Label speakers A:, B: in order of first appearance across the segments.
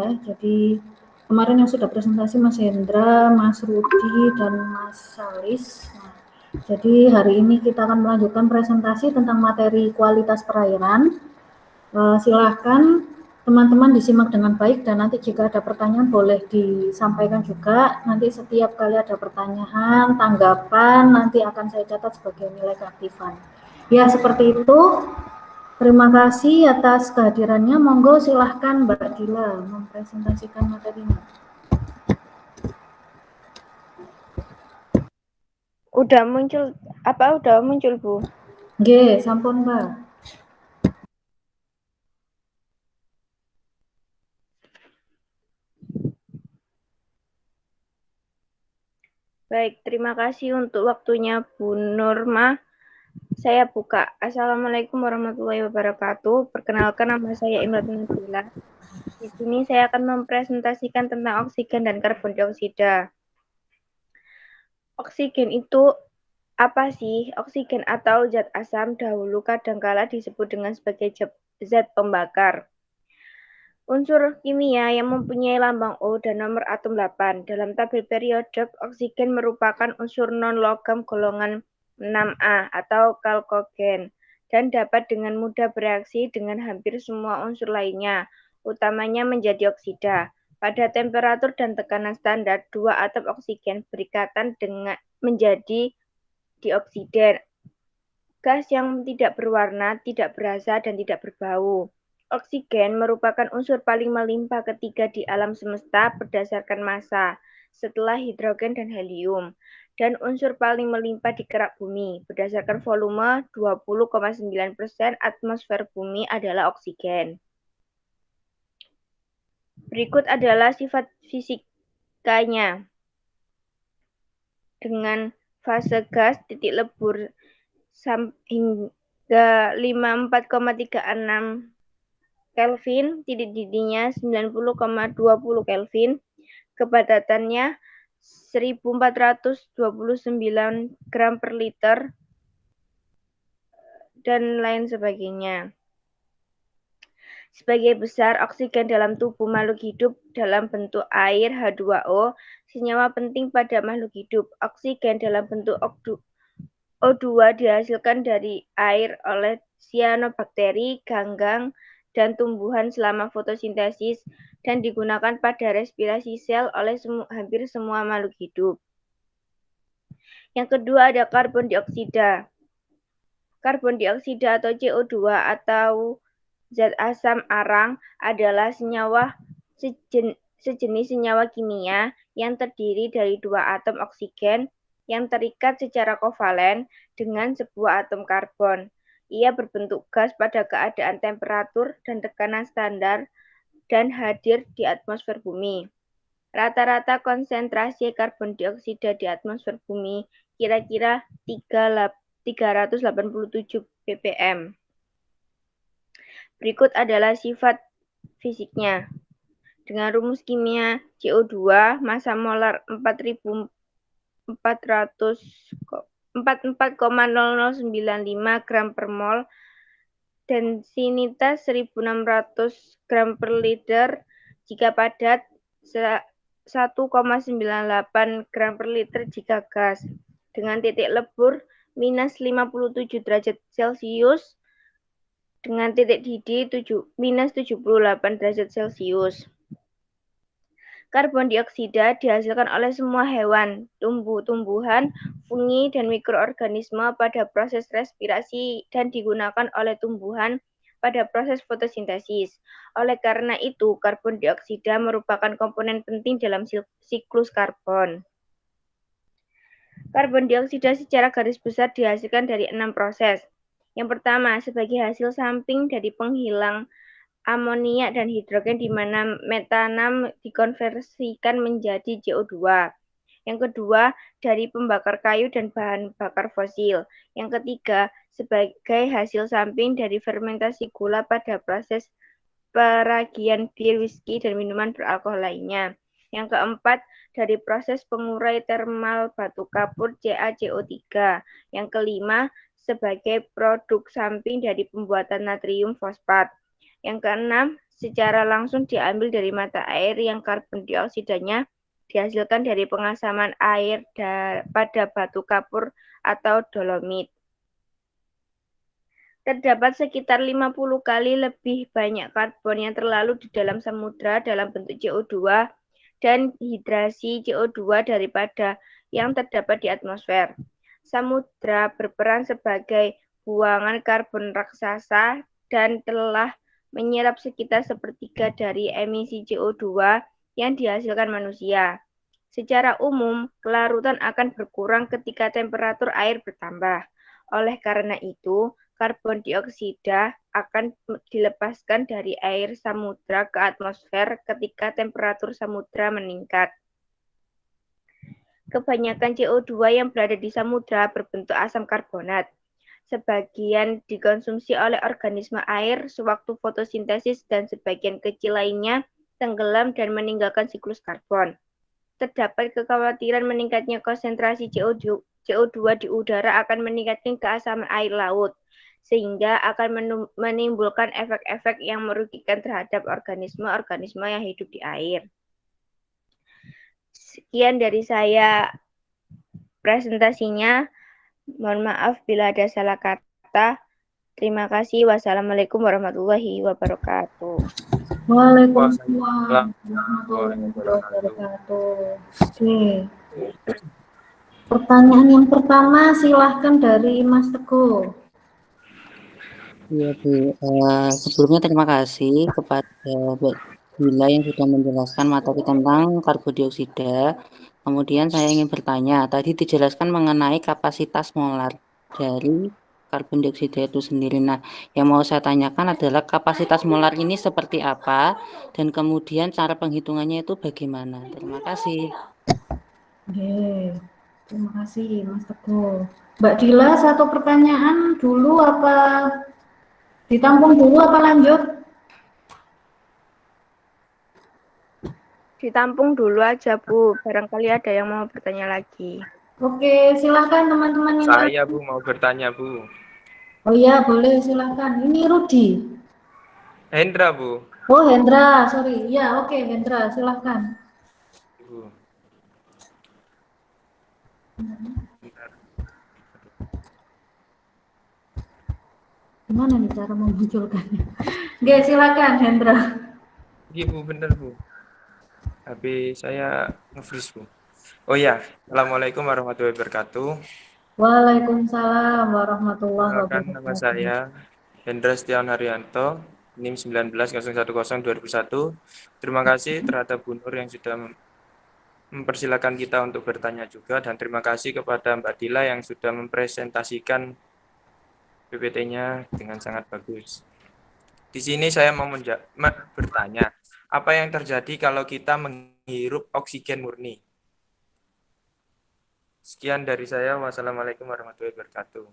A: ya. Jadi kemarin yang sudah presentasi Mas Hendra, Mas Rudi, dan Mas Salis. Nah, jadi hari ini kita akan melanjutkan presentasi tentang materi kualitas perairan. Silahkan teman-teman disimak dengan baik dan nanti jika ada pertanyaan boleh disampaikan juga. Nanti setiap kali ada pertanyaan, tanggapan, nanti akan saya catat sebagai nilai keaktifan. Ya, seperti itu. Terima kasih atas kehadirannya. Monggo silahkan Mbak Dila mempresentasikan materinya.
B: Udah muncul Bu?
A: Nggih, sampun Mbak.
B: Baik, terima kasih untuk waktunya Bu Nurma. Saya buka. Assalamualaikum warahmatullahi wabarakatuh. Perkenalkan, nama saya Imratun Nabila. Di sini saya akan mempresentasikan tentang oksigen dan karbon dioksida. Oksigen itu apa sih? Oksigen atau zat asam dahulu kadangkala disebut dengan sebagai zat pembakar. Unsur kimia yang mempunyai lambang O dan nomor atom 8. Dalam tabel periodik, oksigen merupakan unsur non-logam golongan 6A atau kalkogen dan dapat dengan mudah bereaksi dengan hampir semua unsur lainnya, utamanya menjadi oksida. Pada temperatur dan tekanan standar, dua atom oksigen berikatan dengan menjadi dioksida. Gas yang tidak berwarna, tidak berasa, dan tidak berbau. Oksigen merupakan unsur paling melimpah ketiga di alam semesta berdasarkan massa, setelah hidrogen dan helium, dan unsur paling melimpah di kerak bumi. Berdasarkan volume, 20,9% atmosfer bumi adalah oksigen. Berikut adalah sifat fisikanya. Dengan fase gas, titik lebur hingga 54,36 Kelvin, titik didihnya 90,20 Kelvin, kepadatannya 1429 gram per liter, dan lain sebagainya. Sebagai besar oksigen dalam tubuh makhluk hidup dalam bentuk air H2O, senyawa penting pada makhluk hidup. Oksigen dalam bentuk O2 dihasilkan dari air oleh sianobakteri, ganggang, dan tumbuhan selama fotosintesis dan digunakan pada respirasi sel oleh hampir semua makhluk hidup. Yang kedua ada karbon dioksida. Karbon dioksida atau CO2 atau zat asam arang adalah sejenis senyawa kimia yang terdiri dari dua atom oksigen yang terikat secara kovalen dengan sebuah atom karbon. Ia berbentuk gas pada keadaan temperatur dan tekanan standar dan hadir di atmosfer bumi. Rata-rata konsentrasi karbon dioksida di atmosfer bumi kira-kira 387 ppm. Berikut adalah sifat fisiknya. Dengan rumus kimia CO2, massa molar 44,0095 gram per mol, densinitas 1600 gram per liter, jika padat 1,98 gram per liter jika gas, dengan titik lebur minus 57 derajat Celcius, dengan titik didih minus 78 derajat Celcius. Karbon dioksida dihasilkan oleh semua hewan, tumbuh-tumbuhan, fungi, dan mikroorganisme pada proses respirasi dan digunakan oleh tumbuhan pada proses fotosintesis. Oleh karena itu, karbon dioksida merupakan komponen penting dalam siklus karbon. Karbon dioksida secara garis besar dihasilkan dari 6 proses. Yang pertama, sebagai hasil samping dari penghilang amoniak dan hidrogen di mana metanam dikonversikan menjadi CO2. Yang kedua, dari pembakar kayu dan bahan bakar fosil. Yang ketiga, sebagai hasil samping dari fermentasi gula pada proses peragian bir, whisky, dan minuman beralkohol lainnya. Yang keempat, dari proses pengurai termal batu kapur CaCO3. Yang kelima, sebagai produk samping dari pembuatan natrium fosfat. Yang keenam, secara langsung diambil dari mata air yang karbon dioksidanya dihasilkan dari pengasaman air pada batu kapur atau dolomit. Terdapat sekitar 50 kali lebih banyak karbon yang terlalu di dalam samudra dalam bentuk CO2 dan hidrasi CO2 daripada yang terdapat di atmosfer. Samudra berperan sebagai buangan karbon raksasa dan telah menyerap sekitar sepertiga dari emisi CO2 yang dihasilkan manusia. Secara umum, kelarutan akan berkurang ketika temperatur air bertambah. Oleh karena itu, karbon dioksida akan dilepaskan dari air samudra ke atmosfer ketika temperatur samudra meningkat. Kebanyakan CO2 yang berada di samudra berbentuk asam karbonat. Sebagian dikonsumsi oleh organisme air sewaktu fotosintesis dan sebagian kecil lainnya tenggelam dan meninggalkan siklus karbon. Terdapat kekhawatiran meningkatnya konsentrasi CO2 di udara akan meningkatkan keasaman air laut, sehingga akan menimbulkan efek-efek yang merugikan terhadap organisme-organisme yang hidup di air. Sekian dari saya presentasinya. Mohon maaf bila ada salah kata. Terima kasih. Wassalamualaikum warahmatullahi wabarakatuh.
A: Waalaikumsalam
C: Warahmatullahi
A: warahmatullahi
C: wabarakatuh.
A: wabarakatuh. Oke. Pertanyaan yang pertama silahkan dari Mas Teguh.
D: Iya Bu, sebelumnya terima kasih kepada Mbak Dila yang sudah menjelaskan materi tentang karbon dioksida. Kemudian saya ingin bertanya, tadi dijelaskan mengenai kapasitas molar dari karbon dioksida itu sendiri. Nah, yang mau saya tanyakan adalah kapasitas molar ini seperti apa dan kemudian cara penghitungannya itu bagaimana? Terima kasih.
A: Oke. Terima kasih Mas Teguh. Mbak Dila, satu pertanyaan dulu apa ditampung dulu apa lanjut?
B: Ditampung dulu aja, Bu. Barangkali ada yang mau bertanya lagi.
A: Oke, silahkan teman-teman yang lain.
C: Saya Bu mau bertanya Bu.
A: Oh iya, boleh silahkan. Ini Rudi.
C: Hendra Bu.
A: Oh, Hendra, sorry. Ya, oke, Hendra, silahkan.
C: Bu. Bentar.
A: Gimana nih cara memunculkannya? Oke, silakan Hendra.
C: Iya Bu, bener Bu. HP saya nge-freeze Bu. Oh ya, Assalamualaikum warahmatullahi wabarakatuh.
A: Waalaikumsalam warahmatullahi
C: Perkenalkan nama
A: wabarakatuh.
C: saya Hendra Setiawan Haryanto, NIM 19.010-2001. Terima kasih terhadap Bu Nur yang sudah mempersilakan kita untuk bertanya juga, dan terima kasih kepada Mbak Dila yang sudah mempresentasikan PPT-nya dengan sangat bagus. Di sini saya mau bertanya, apa yang terjadi kalau kita menghirup oksigen murni? Sekian dari saya. Wassalamualaikum warahmatullahi wabarakatuh.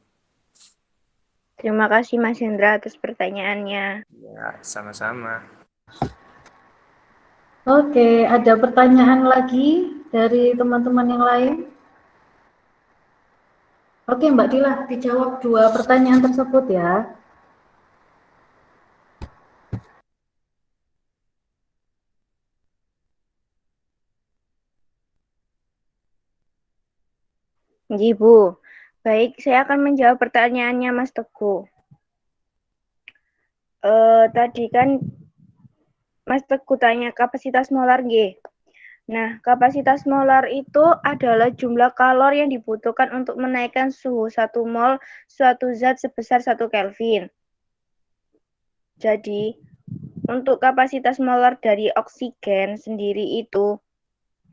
B: Terima kasih Mas Hendra atas pertanyaannya.
C: Ya, sama-sama.
A: Oke, ada pertanyaan lagi dari teman-teman yang lain? Oke, Mbak Dila, dijawab dua pertanyaan tersebut ya.
B: Bu. Baik, saya akan menjawab pertanyaannya Mas Teguh. Tadi kan Mas Teguh tanya kapasitas molar G. Nah, kapasitas molar itu adalah jumlah kalor yang dibutuhkan untuk menaikkan suhu 1 mol suatu zat sebesar 1 Kelvin. Jadi, untuk kapasitas molar dari oksigen sendiri itu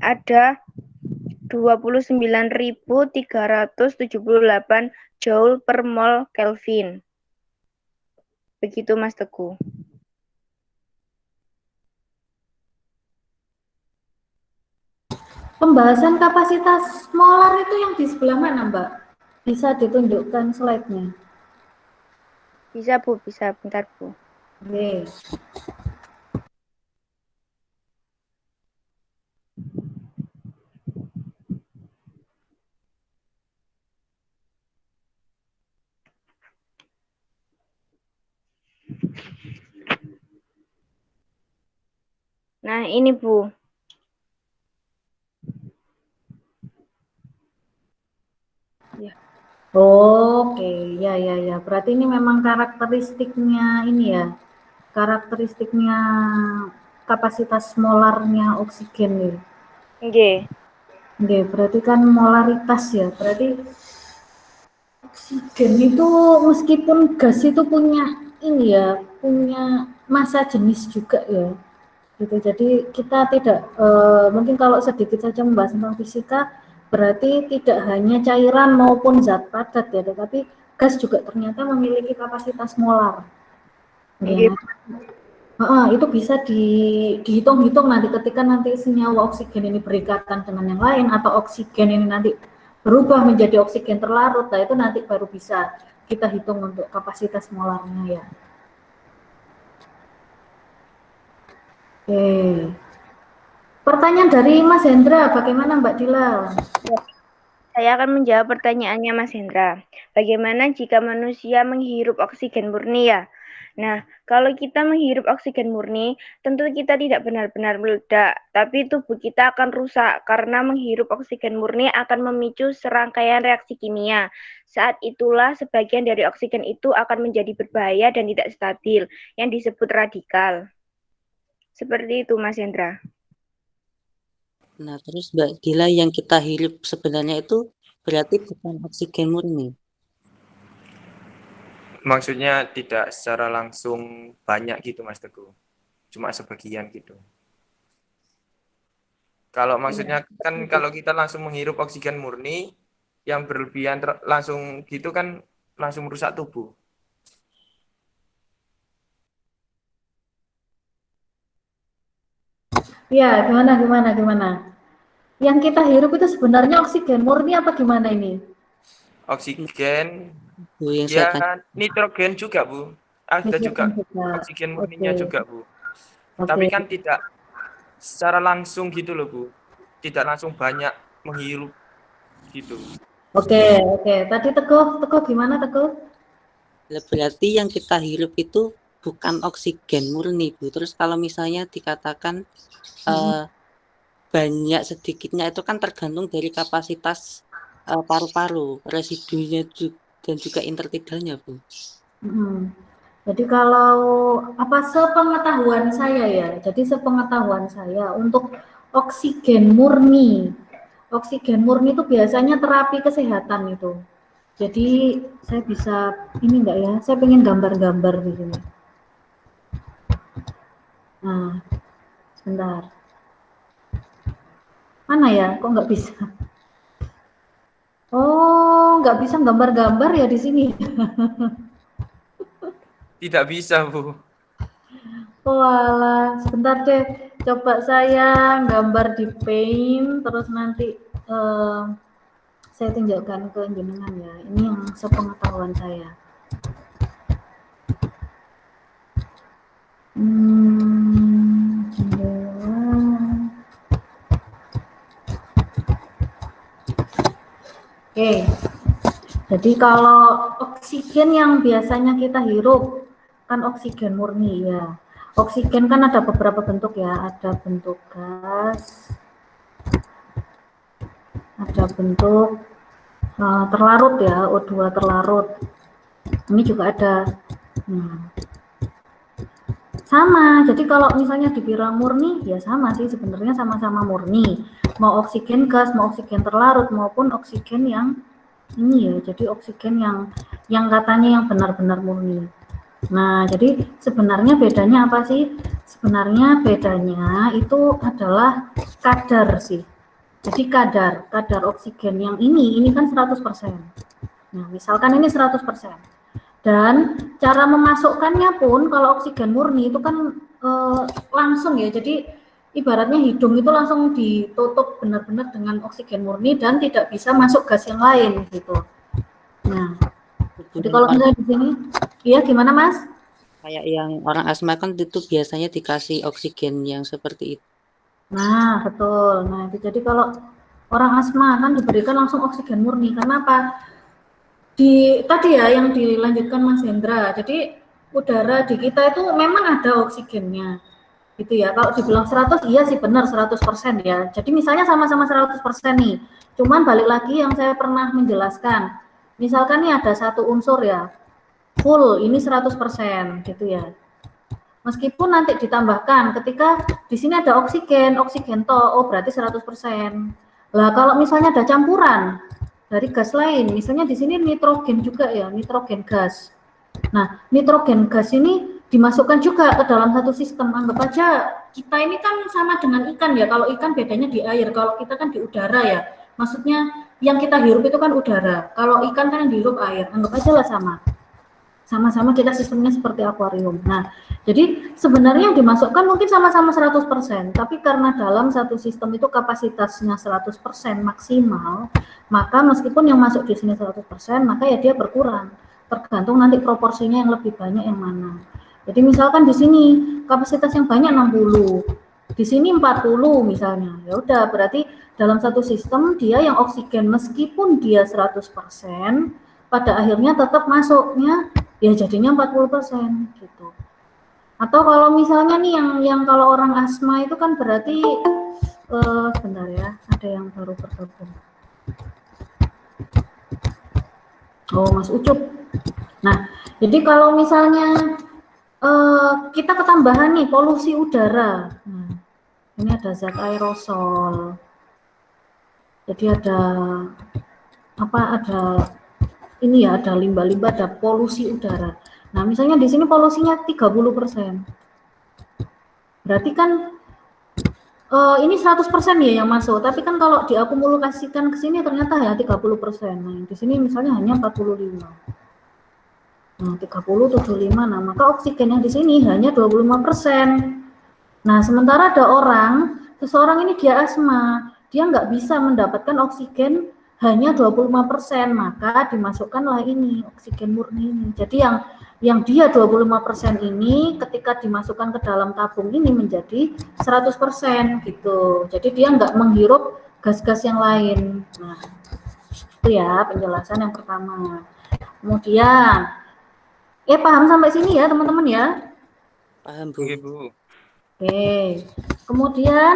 B: ada 29.378 Joule per mol Kelvin. Begitu Mas Teguh.
A: Pembahasan kapasitas molar itu yang di sebelah mana, Mbak? Bisa ditunjukkan slide-nya?
B: Bisa Bu, bisa. Bentar Bu.
A: Oke.
B: Nah, ini Bu. Ya.
A: Oke, ya. Berarti ini memang karakteristiknya ini ya. Karakteristiknya kapasitas molarnya oksigen nih.
B: Nggih.
A: Oke, berarti kan molaritas ya. Berarti oksigen itu meskipun gas itu punya ini ya, punya massa jenis juga ya. Gitu. Jadi kita tidak mungkin kalau sedikit saja membahas tentang fisika berarti tidak hanya cairan maupun zat padat ya, tetapi gas juga ternyata memiliki kapasitas molar.
B: Nggih.
A: Ya. Itu bisa dihitung-hitung nanti ketika nanti senyawa oksigen ini berikatan dengan yang lain atau oksigen ini nanti berubah menjadi oksigen terlarut, nah itu nanti baru bisa kita hitung untuk kapasitas molarnya ya. Oke. Pertanyaan dari Mas Hendra, bagaimana Mbak Dila?
B: Saya akan menjawab pertanyaannya Mas Hendra. Bagaimana jika manusia menghirup oksigen murni ya? Nah, kalau kita menghirup oksigen murni, tentu kita tidak benar-benar meledak, tapi tubuh kita akan rusak karena menghirup oksigen murni akan memicu serangkaian reaksi kimia. Saat itulah sebagian dari oksigen itu akan menjadi berbahaya dan tidak stabil, yang disebut radikal. Seperti itu, Mas Hendra.
D: Nah, terus Mbak Dila yang kita hirup sebenarnya itu berarti bukan oksigen murni.
C: Maksudnya tidak secara langsung banyak gitu Mas Teguh. Cuma sebagian gitu. Kalau maksudnya kan kalau kita langsung menghirup oksigen murni yang berlebihan langsung gitu kan langsung merusak tubuh.
A: Ya, gimana? Yang kita hirup itu sebenarnya oksigen murni apa gimana ini?
C: Oksigen,
D: Bu, yang
C: ya
D: saya tanya.
C: nitrogen juga Bu. Ada juga oksigen murninya juga Bu. Tapi kan tidak secara langsung gitu loh Bu. Tidak langsung banyak menghirup gitu.
A: Oke. Tadi Teguh gimana Teguh?
D: Berarti yang kita hirup itu bukan oksigen murni, Bu. Terus kalau misalnya dikatakan banyak sedikitnya itu kan tergantung dari kapasitas paru-paru, residunya dan juga intertidalnya, Bu.
A: Jadi kalau sepengetahuan saya ya, untuk oksigen murni itu biasanya terapi kesehatan itu. Jadi saya bisa ini enggak ya? Saya pengen gambar-gambar di sini. Nah, sebentar. Mana ya? Kok nggak bisa? Oh, nggak bisa gambar-gambar ya di sini.
C: Tidak bisa Bu.
A: Walah, sebentar deh. Coba saya gambar di Paint, terus nanti saya tunjukkan ke jenengan ya. Ini yang sepengetahuan saya. Oke. Jadi kalau oksigen yang biasanya kita hirup kan oksigen murni ya. Oksigen kan ada beberapa bentuk ya, ada bentuk gas, ada bentuk terlarut ya, O2 terlarut. Ini juga ada. Sama, jadi kalau misalnya dibilang murni, ya sama sih sebenarnya sama-sama murni. Mau oksigen gas, mau oksigen terlarut, maupun oksigen yang ini ya, jadi oksigen yang katanya yang benar-benar murni. Nah, jadi sebenarnya bedanya apa sih? Sebenarnya bedanya itu adalah kadar sih. Jadi kadar oksigen yang ini kan 100%. Nah, misalkan ini 100%. Dan cara memasukkannya pun kalau oksigen murni itu kan langsung ya. Jadi ibaratnya hidung itu langsung ditutup benar-benar dengan oksigen murni dan tidak bisa masuk gas yang lain gitu. Nah, jadi kalau misalnya di sini, iya gimana Mas?
D: Kayak yang orang asma kan itu biasanya dikasih oksigen yang seperti itu.
A: Nah, betul. Nah, jadi kalau orang asma kan diberikan langsung oksigen murni. Kenapa? Tadi ya yang dilanjutkan Mas Hendra. Jadi udara di kita itu memang ada oksigennya. gitu ya. Kalau dibilang 100, iya sih benar 100% ya. Jadi misalnya sama-sama 100% nih, cuman balik lagi yang saya pernah menjelaskan, misalkan nih ada satu unsur ya, full ini 100% gitu ya. Meskipun nanti ditambahkan ketika di sini ada oksigen toh, oh berarti 100%. Lah kalau misalnya ada campuran dari gas lain, misalnya di sini nitrogen juga ya, nitrogen gas. Nah, nitrogen gas ini dimasukkan juga ke dalam satu sistem. Anggap aja kita ini kan sama dengan ikan ya. Kalau ikan bedanya di air, kalau kita kan di udara ya. Maksudnya yang kita hirup itu kan udara. Kalau ikan kan yang dihirup air. Anggap aja lah sama. Sama-sama kita sistemnya seperti akuarium. Nah, jadi sebenarnya yang dimasukkan mungkin sama-sama 100%, tapi karena dalam satu sistem itu kapasitasnya 100% maksimal, maka meskipun yang masuk di sini 100%, maka ya dia berkurang. Tergantung nanti proporsinya yang lebih banyak yang mana. Jadi misalkan di sini kapasitas yang banyak 60, di sini 40 misalnya. Ya udah, berarti dalam satu sistem dia yang oksigen meskipun dia 100%, pada akhirnya tetap masuknya ya jadinya 40% gitu. Atau kalau misalnya nih yang kalau orang asma itu kan berarti sebentar ya, ada yang baru bergabung. Oh, Mas Ucup. Nah, jadi kalau misalnya kita ketambahan nih polusi udara. Nah, ini ada zat aerosol. Jadi ada ini ya, ada limbah-limbah, ada polusi udara. Nah, misalnya di sini polusinya 30%. Berarti kan ini 100% ya yang masuk, tapi kan kalau diakumulasikan ke sini ternyata ya 30%. Nah, di sini misalnya hanya 45. Nah, 30, 75. Nah, maka oksigen yang di sini hanya 25%. Nah, sementara ada seseorang ini dia asma, dia nggak bisa mendapatkan oksigen hanya 25%, maka dimasukkanlah ini oksigen murni ini. Jadi yang dia 25% ini ketika dimasukkan ke dalam tabung ini menjadi 100% gitu. Jadi dia nggak menghirup gas-gas yang lain. Nah, itu ya penjelasan yang pertama. Kemudian, paham sampai sini ya teman-teman ya?
D: Paham, Bu.
C: Oke, Bu.
A: Oke, kemudian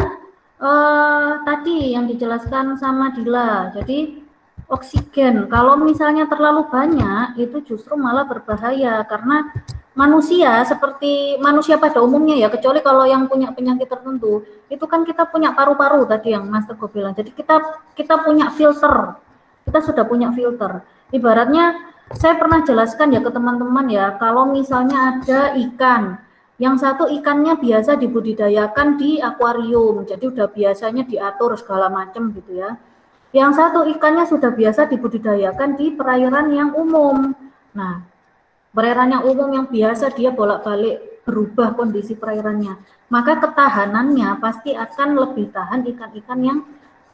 A: tadi yang dijelaskan sama Dila, jadi oksigen kalau misalnya terlalu banyak itu justru malah berbahaya karena manusia seperti manusia pada umumnya ya, kecuali kalau yang punya penyakit tertentu, itu kan kita punya paru-paru tadi yang Mas Teguh bilang, jadi kita punya filter, kita sudah punya filter. Ibaratnya saya pernah jelaskan ya ke teman-teman ya, kalau misalnya ada ikan, yang satu ikannya biasa dibudidayakan di akuarium, jadi udah biasanya diatur segala macam gitu ya. Yang satu ikannya sudah biasa dibudidayakan di perairan yang umum. Nah, perairan yang umum yang biasa dia bolak-balik berubah kondisi perairannya, maka ketahanannya pasti akan lebih tahan ikan-ikan yang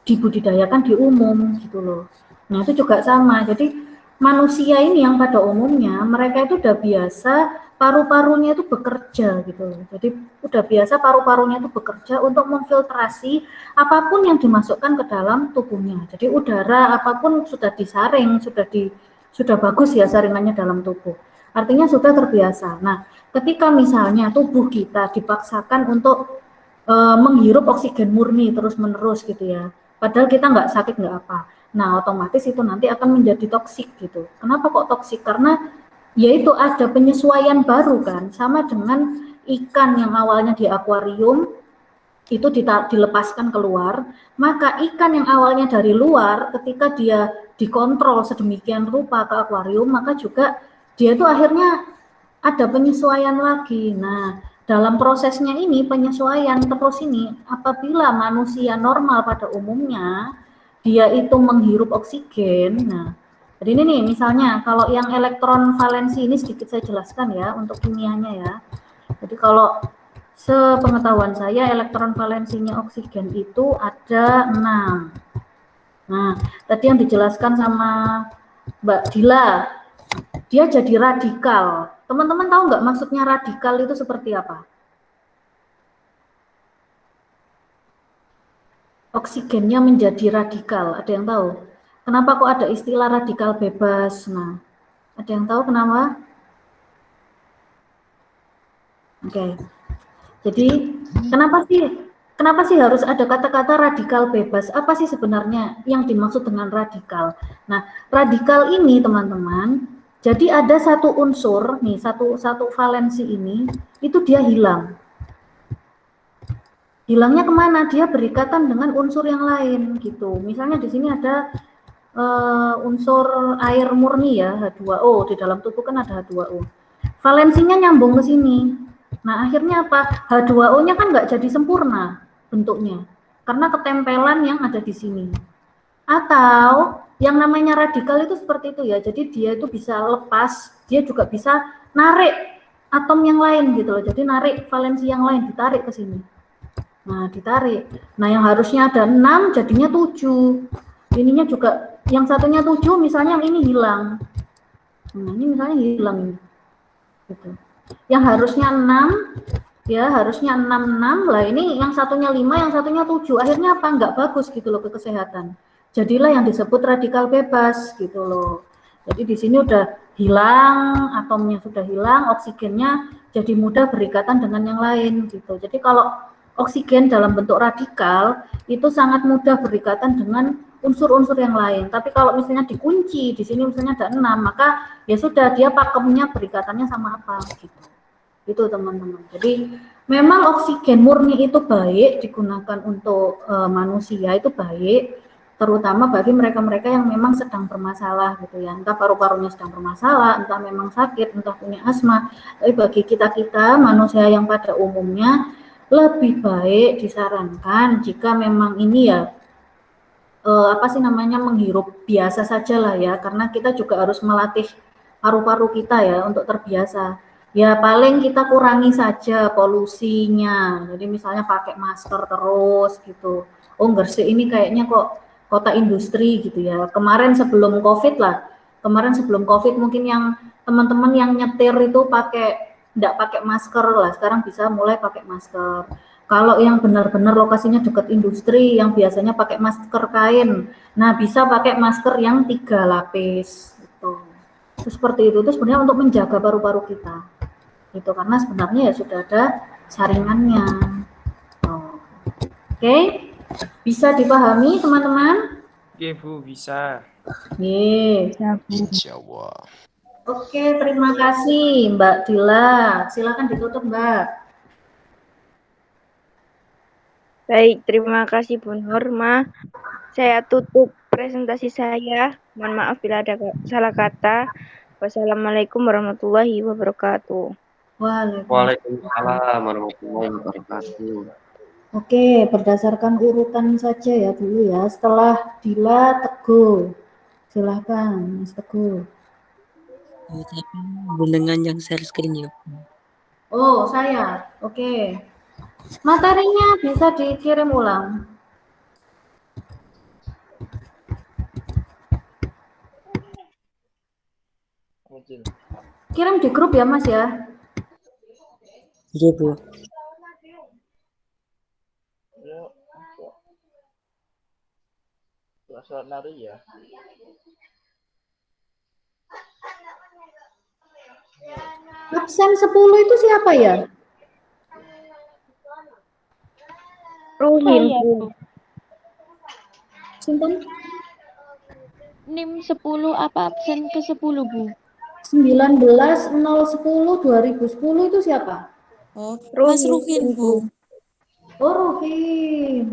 A: dibudidayakan di umum gitu loh. Nah, itu juga sama. Jadi manusia ini yang pada umumnya mereka itu udah biasa paru-parunya itu bekerja gitu loh. Jadi udah biasa paru-parunya itu bekerja untuk memfiltrasi apapun yang dimasukkan ke dalam tubuhnya. Jadi udara apapun sudah disaring, sudah bagus ya saringannya dalam tubuh. Artinya sudah terbiasa. Nah, ketika misalnya tubuh kita dipaksakan untuk menghirup oksigen murni terus-menerus gitu ya. Padahal kita nggak sakit nggak apa. Nah, otomatis itu nanti akan menjadi toksik gitu. Kenapa kok toksik? Karena yaitu ada penyesuaian baru kan, sama dengan ikan yang awalnya di akuarium itu dilepaskan keluar, maka ikan yang awalnya dari luar ketika dia dikontrol sedemikian rupa ke akuarium, maka juga dia itu akhirnya ada penyesuaian lagi. Nah, dalam prosesnya ini penyesuaian terus ini apabila manusia normal pada umumnya dia itu menghirup oksigen. Nah, jadi ini nih misalnya kalau yang elektron valensi ini sedikit saya jelaskan ya untuk kimianya ya. Jadi kalau sepengetahuan saya elektron valensinya oksigen itu ada 6. Nah, tadi yang dijelaskan sama Mbak Dila, dia jadi radikal. Teman-teman tahu nggak maksudnya radikal itu seperti apa? Oksigennya menjadi radikal, ada yang tahu? Kenapa kok ada istilah radikal bebas? Nah, ada yang tahu kenapa? Oke. Jadi kenapa sih harus ada kata-kata radikal bebas? Apa sih sebenarnya yang dimaksud dengan radikal? Nah, radikal ini teman-teman, jadi ada satu unsur nih, satu valensi ini itu dia hilang. Hilangnya kemana? Dia berikatan dengan unsur yang lain gitu. Misalnya di sini ada unsur air murni ya, H2O, di dalam tubuh kan ada H2O. Valensinya nyambung ke sini. Nah, akhirnya apa? H2O-nya kan nggak jadi sempurna bentuknya, karena ketempelan yang ada di sini. Atau yang namanya radikal itu seperti itu ya, jadi dia itu bisa lepas, dia juga bisa narik atom yang lain gitu loh, jadi narik valensi yang lain, ditarik ke sini. Nah, ditarik. Nah, yang harusnya ada 6 jadinya 7. Ininya juga, yang satunya 7, misalnya yang ini hilang. Nah, ini misalnya hilang ini. Gitu. Yang harusnya 6, ya harusnya 6 lah, ini yang satunya 5, yang satunya 7. Akhirnya apa? Nggak bagus gitu loh ke kesehatan. Jadilah yang disebut radikal bebas gitu loh. Jadi di sini udah hilang, atomnya sudah hilang, oksigennya jadi mudah berikatan dengan yang lain gitu. Jadi kalau oksigen dalam bentuk radikal itu sangat mudah berikatan dengan unsur-unsur yang lain. Tapi kalau misalnya dikunci, di sini misalnya ada 6, maka ya sudah, dia pakemnya berikatannya sama apa gitu. Itu teman-teman. Jadi memang oksigen murni itu baik digunakan untuk manusia, itu baik, terutama bagi mereka-mereka yang memang sedang bermasalah gitu ya, entah paru-parunya sedang bermasalah, entah memang sakit, entah punya asma. Tapi bagi kita-kita manusia yang pada umumnya lebih baik disarankan jika memang ini ya menghirup biasa saja lah ya, karena kita juga harus melatih paru-paru kita ya untuk terbiasa. Ya paling kita kurangi saja polusinya, jadi misalnya pakai masker terus gitu. Oh Gresik ini kayaknya kok kota industri gitu ya. Kemarin sebelum COVID mungkin yang teman-teman yang nyetir itu tidak pakai masker lah, sekarang bisa mulai pakai masker. Kalau yang benar-benar lokasinya dekat industri, yang biasanya pakai masker kain, nah bisa pakai masker yang 3 lapis. Gitu. Itu seperti itu sebenarnya untuk menjaga paru-paru kita. Itu karena sebenarnya ya sudah ada saringannya. Oke, bisa dipahami teman-teman?
C: Oke Bu, bisa.
E: Insya Allah.
A: Oke, terima kasih Mbak Dila. Silakan ditutup Mbak.
B: Baik, terima kasih Bu Norma. Saya tutup presentasi saya. Mohon maaf bila ada salah kata. Wassalamualaikum warahmatullahi wabarakatuh.
E: Waalaikumsalam warahmatullahi wabarakatuh.
A: Oke, berdasarkan urutan saja ya dulu ya. Setelah Dila, Teguh. Silakan Mas Teguh.
D: Dengan yang share screen ya.
A: Oh, saya. Oke. Materinya bisa dikirim ulang. Kirim di grup ya, Mas ya.
D: Iya, Bu.
F: Ya.
A: Absen 10 itu siapa ya?
B: Ruhin.
A: Sinten?
G: NIM 10 apa absen ke 10, Bu?
A: 19.010.2010 itu siapa?
G: Oh, Mas Ruhin, Bu.
A: Oh, Ruhin.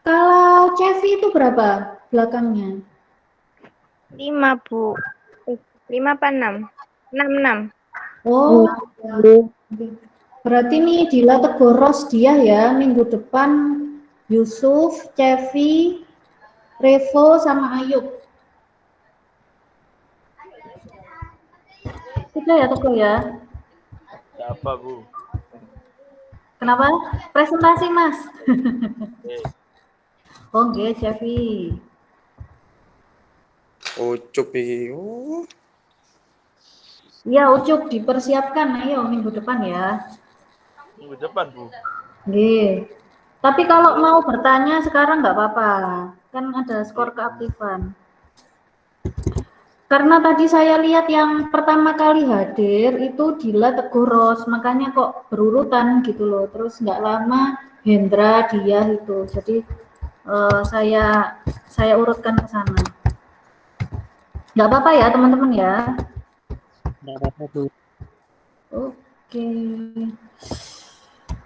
A: Kalau Cevi itu berapa belakangnya?
B: 5, Bu. 5 apa 6? 6.
A: Oh, berarti nih Dila Teguh Rosdiah ya, minggu depan Yusuf, Cevi, Revo, sama Ayub. Sudah ya Teguh ya?
F: Siapa Bu?
A: Kenapa? Presentasi Mas. Oh nggih, Cevi.
C: Ucup iki.
A: Ya, Ucup dipersiapkan, ayo minggu depan ya.
F: Minggu depan Bu.
A: Nggih. Tapi kalau mau bertanya sekarang nggak apa-apa, kan ada skor keaktifan. Karena tadi saya lihat yang pertama kali hadir itu Dila, Teguh, Ros, makanya kok berurutan gitu loh. Terus nggak lama Hendra, dia itu. Jadi saya urutkan ke sana. Nggak apa-apa ya teman-teman ya.
D: Nggak apa-apa, Bu.
A: Oke.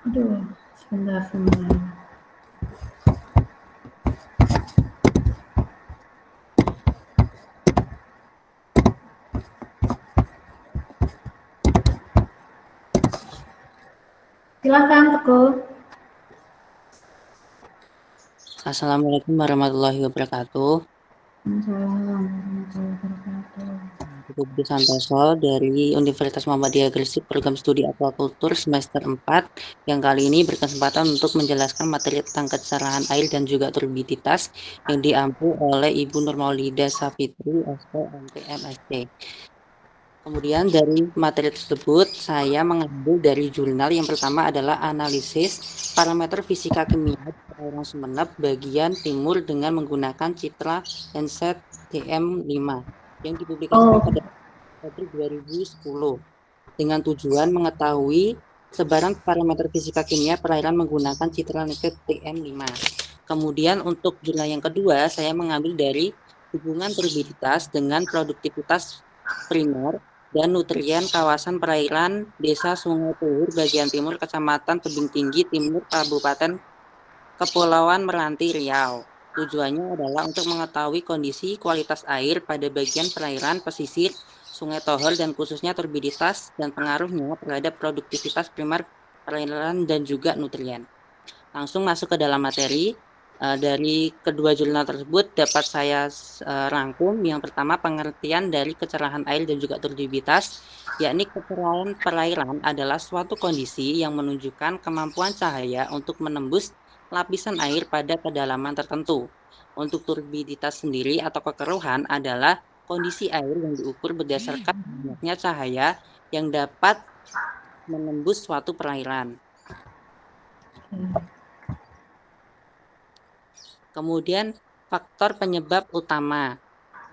A: Aduh, sebentar. Silakan Teguh.
D: Assalamualaikum warahmatullahi wabarakatuh. Budi Santoso dari Universitas Muhammadiyah Gresik, program studi aquaculture semester 4, yang kali ini berkesempatan untuk menjelaskan materi tentang kecerahan air dan juga turbiditas yang diampu oleh Ibu Nurmaulida Safitri, SPMPM SC. Kemudian dari materi tersebut saya mengambil dari jurnal. Yang pertama adalah analisis parameter fisika kimia perairan Sumeneb bagian timur dengan menggunakan citra Landsat DM5 yang dipublikasikan pada April 2010 dengan tujuan mengetahui sebaran parameter fisika kimia perairan menggunakan citra Landsat DM5. Kemudian untuk jurnal yang kedua saya mengambil dari hubungan turbiditas dengan produktivitas primer dan nutrien kawasan perairan Desa Sungai Tuhur bagian timur Kecamatan Tebing Tinggi Timur Kabupaten Kepulauan Meranti Riau. Tujuannya adalah untuk mengetahui kondisi kualitas air pada bagian perairan pesisir Sungai Tohor dan khususnya turbiditas dan pengaruhnya terhadap produktivitas primer perairan dan juga nutrien. Langsung masuk ke dalam materi. Dari kedua jurnal tersebut dapat saya rangkum. Yang pertama, pengertian dari kecerahan air dan juga turbiditas, yakni kecerahan perairan adalah suatu kondisi yang menunjukkan kemampuan cahaya untuk menembus lapisan air pada kedalaman tertentu. Untuk turbiditas sendiri atau kekeruhan adalah kondisi air yang diukur berdasarkan banyaknya cahaya yang dapat menembus suatu perairan. Kemudian faktor penyebab utama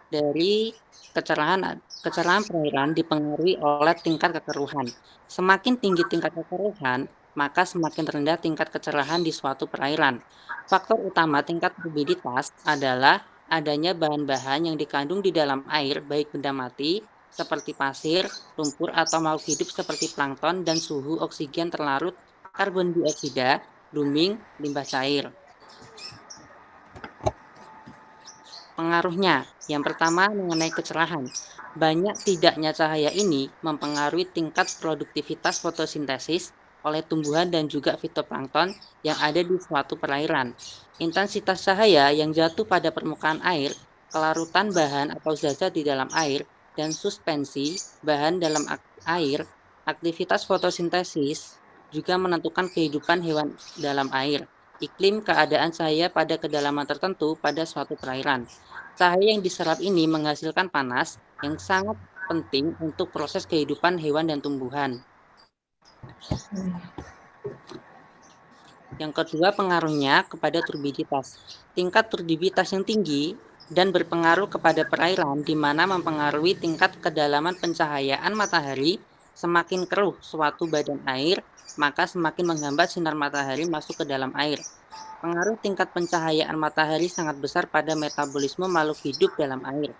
D: dari kecerahan perairan dipengaruhi oleh tingkat kekeruhan. Semakin tinggi tingkat kekeruhan, maka semakin rendah tingkat kecerahan di suatu perairan. Faktor utama tingkat turbiditas adalah adanya bahan-bahan yang dikandung di dalam air, baik benda mati seperti pasir, lumpur, atau makhluk hidup seperti plankton, dan suhu oksigen terlarut, karbon dioksida, blooming, limbah cair. Pengaruhnya, yang pertama mengenai kecerahan. Banyak tidaknya cahaya ini mempengaruhi tingkat produktivitas fotosintesis oleh tumbuhan dan juga fitoplankton yang ada di suatu perairan. Intensitas cahaya yang jatuh pada permukaan air, kelarutan bahan atau zat di dalam air, dan suspensi bahan dalam air, aktivitas fotosintesis juga menentukan kehidupan hewan dalam air. Iklim keadaan cahaya pada kedalaman tertentu pada suatu perairan. Cahaya yang diserap ini menghasilkan panas yang sangat penting untuk proses kehidupan hewan dan tumbuhan. Yang kedua, pengaruhnya kepada turbiditas. Tingkat turbiditas yang tinggi dan berpengaruh kepada perairan di mana mempengaruhi tingkat kedalaman pencahayaan matahari. Semakin keruh suatu badan air, maka semakin menghambat sinar matahari masuk ke dalam air. Pengaruh tingkat pencahayaan matahari sangat besar pada metabolisme makhluk hidup dalam air.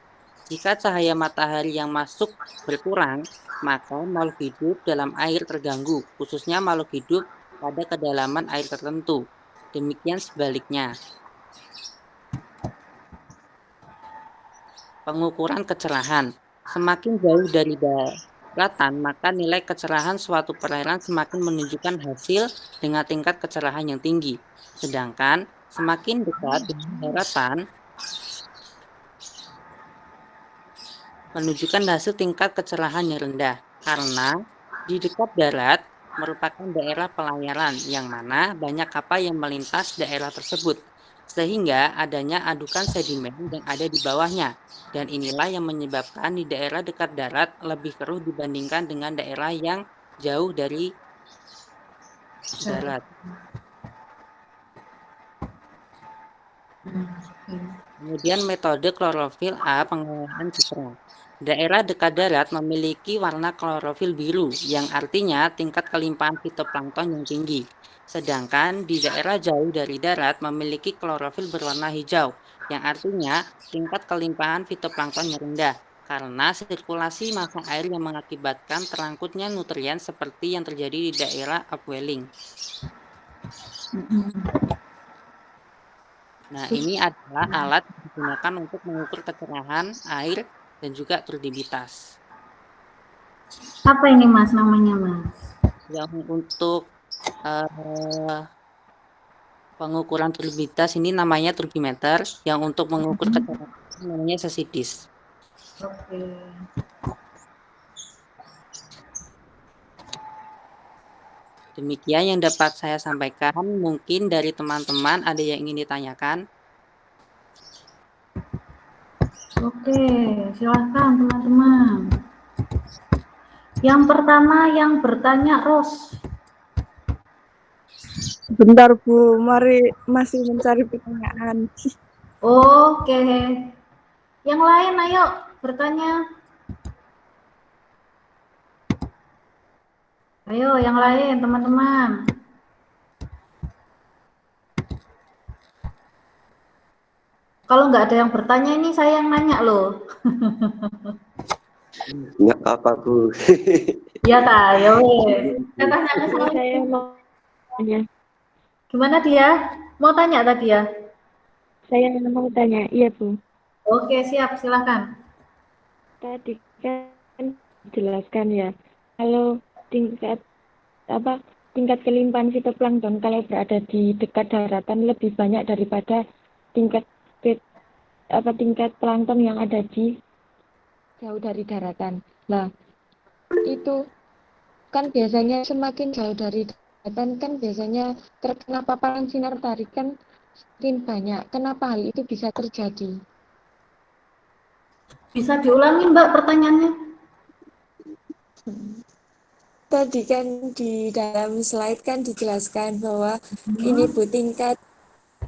D: Jika cahaya matahari yang masuk berkurang, maka makhluk hidup dalam air terganggu, khususnya makhluk hidup pada kedalaman air tertentu. Demikian sebaliknya. Pengukuran kecerahan. Semakin jauh dari daratan, maka nilai kecerahan suatu perairan semakin menunjukkan hasil dengan tingkat kecerahan yang tinggi. Sedangkan semakin dekat dengan daratan menunjukkan hasil tingkat kecerahan yang rendah. Karena di dekat darat merupakan daerah pelayaran yang mana banyak kapal yang melintas daerah tersebut. Sehingga adanya adukan sedimen yang ada di bawahnya. Dan inilah yang menyebabkan di daerah dekat darat lebih keruh dibandingkan dengan daerah yang jauh dari darat. Kemudian metode klorofil A pengelolaan citra. Daerah dekat darat memiliki warna klorofil biru, yang artinya tingkat kelimpahan fitoplankton yang tinggi. Sedangkan di daerah jauh dari darat memiliki klorofil berwarna hijau, yang artinya tingkat kelimpahan fitoplankton yang rendah, karena sirkulasi massa air yang mengakibatkan terangkutnya nutrien seperti yang terjadi di daerah upwelling. Nah, ini adalah alat yang digunakan untuk mengukur kecerahan air dan juga turbiditas.
A: Apa ini Mas namanya Mas?
D: Yang untuk pengukuran turbiditas ini namanya turbimeter, yang untuk mengukur kecerahan namanya sesidis.
A: Oke.
D: Demikian yang dapat saya sampaikan. Mungkin dari teman-teman ada yang ingin ditanyakan.
A: Oke, silahkan teman-teman. Yang pertama yang bertanya Ros.
H: Bentar Bu, mari masih mencari pertanyaan.
A: Oke. Yang lain ayo bertanya. Ayo yang lain teman-teman. Kalau nggak ada yang bertanya ini saya yang nanya loh.
E: Nggak apa-apa Bu.
A: Ya tayo. Saya tanya ke
G: Saya mau tanya.
A: Gimana dia? Mau tanya tadi ya?
G: Saya mau tanya, iya Bu.
A: Oke siap, silakan.
G: Tadi kan jelaskan ya, kalau tingkat kelimpahan fitoplankton kalau berada di dekat daratan lebih banyak daripada tingkat plankton yang ada di jauh dari daratan. Nah, itu kan biasanya semakin jauh dari daratan kan biasanya terkena paparan sinar matahari kan semakin banyak. Kenapa hal itu bisa terjadi?
A: Bisa diulangi Mbak pertanyaannya?
G: Tadi kan di dalam slide kan dijelaskan bahwa ini Bu tingkat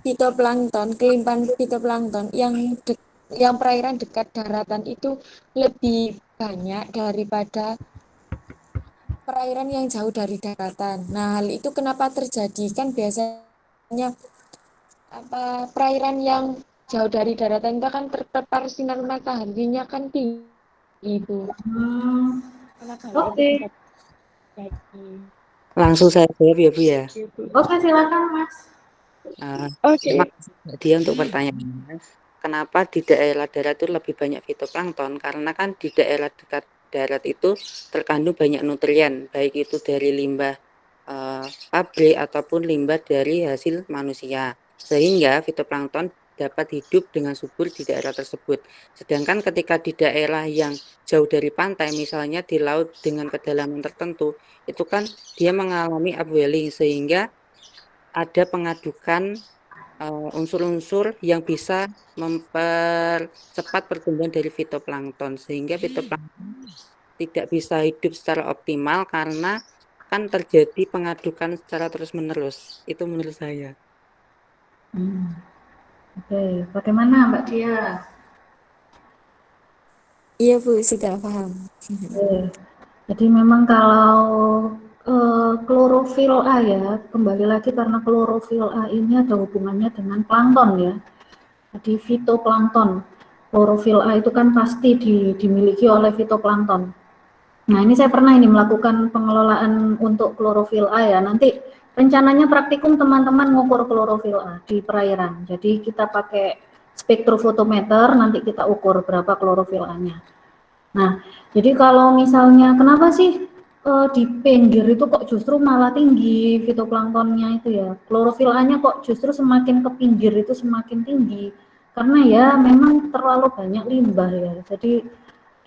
G: fitoplankton, kelimpahan fitoplankton yang perairan dekat daratan itu lebih banyak daripada perairan yang jauh dari daratan. Nah, hal itu kenapa terjadi? Kan biasanya perairan yang jauh dari daratan itu kan terpapar sinar mataharinya kan tinggi itu. Kenapa hal itu bisa terjadi?
D: Langsung saya jawab ya Bu ya.
A: Oke silakan Mas.
D: Terima kasih Mbak Dia untuk pertanyaannya. Kenapa di daerah darat itu lebih banyak fitoplankton? Karena kan di daerah dekat darat itu terkandung banyak nutrien, baik itu dari limbah pabrik ataupun limbah dari hasil manusia, sehingga fitoplankton dapat hidup dengan subur di daerah tersebut. Sedangkan ketika di daerah yang jauh dari pantai, misalnya di laut dengan kedalaman tertentu, itu kan dia mengalami upwelling, sehingga ada pengadukan unsur-unsur yang bisa mempercepat pertumbuhan dari fitoplankton, sehingga fitoplankton tidak bisa hidup secara optimal karena kan terjadi pengadukan secara terus-menerus. Itu menurut saya.
A: Oke, bagaimana Mbak Dia?
G: Iya Bu, sudah paham.
A: Jadi memang kalau klorofil A ya, kembali lagi karena klorofil A ini ada hubungannya dengan plankton ya. Jadi fitoplankton. Klorofil A itu kan pasti dimiliki oleh fitoplankton. Nah, ini saya pernah ini melakukan pengelolaan untuk klorofil A ya. Nanti rencananya praktikum teman-teman ngukur klorofil A di perairan. Jadi kita pakai spektrofotometer, nanti kita ukur berapa klorofil A-nya. Nah, jadi kalau misalnya kenapa sih di pinggir itu kok justru malah tinggi fitoplanktonnya itu ya, klorofil A-nya kok justru semakin ke pinggir itu semakin tinggi, karena ya memang terlalu banyak limbah ya. Jadi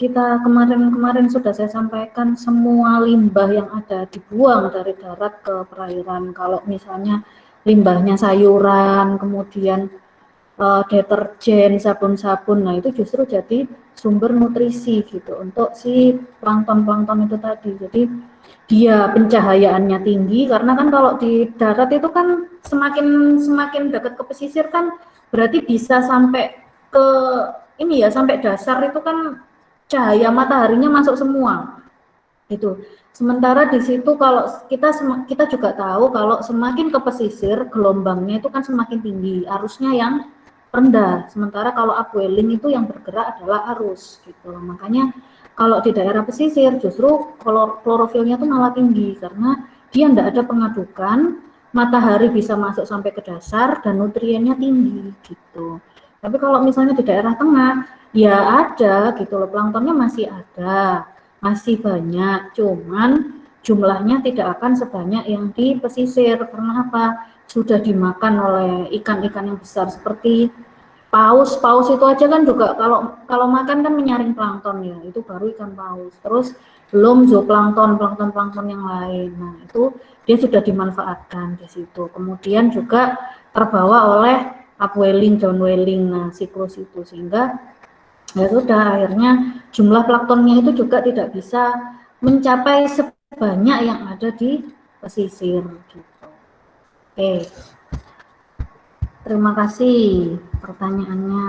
A: kita kemarin sudah saya sampaikan semua limbah yang ada dibuang dari darat ke perairan. Kalau misalnya limbahnya sayuran, kemudian deterjen, sabun-sabun, nah itu justru jadi sumber nutrisi gitu untuk si plankton-plankton itu tadi. Jadi dia pencahayaannya tinggi karena kan kalau di darat itu kan semakin dekat ke pesisir kan berarti bisa sampai ke ini ya sampai dasar itu kan cahaya mataharinya masuk semua. Itu. Sementara di situ kalau kita juga tahu kalau semakin ke pesisir gelombangnya itu kan semakin tinggi, arusnya yang rendah. Sementara kalau upwelling itu yang bergerak adalah arus gitu. Makanya kalau di daerah pesisir justru klorofilnya itu malah tinggi karena dia tidak ada pengadukan, matahari bisa masuk sampai ke dasar dan nutriennya tinggi gitu. Tapi kalau misalnya di daerah tengah ya ada gitu loh, planktonnya masih ada, masih banyak, cuman jumlahnya tidak akan sebanyak yang di pesisir. Karena apa? Sudah dimakan oleh ikan-ikan yang besar seperti paus. Paus itu aja kan juga kalau makan kan menyaring plankton ya, itu baru ikan paus. Terus belum zooplankton, plankton yang lain. Nah, itu dia sudah dimanfaatkan di situ. Kemudian juga terbawa oleh upwelling, downwelling, nah siklus itu, sehingga ya sudah akhirnya jumlah planktonnya itu juga tidak bisa mencapai sebanyak yang ada di pesisir gitu. Oke. Terima kasih pertanyaannya.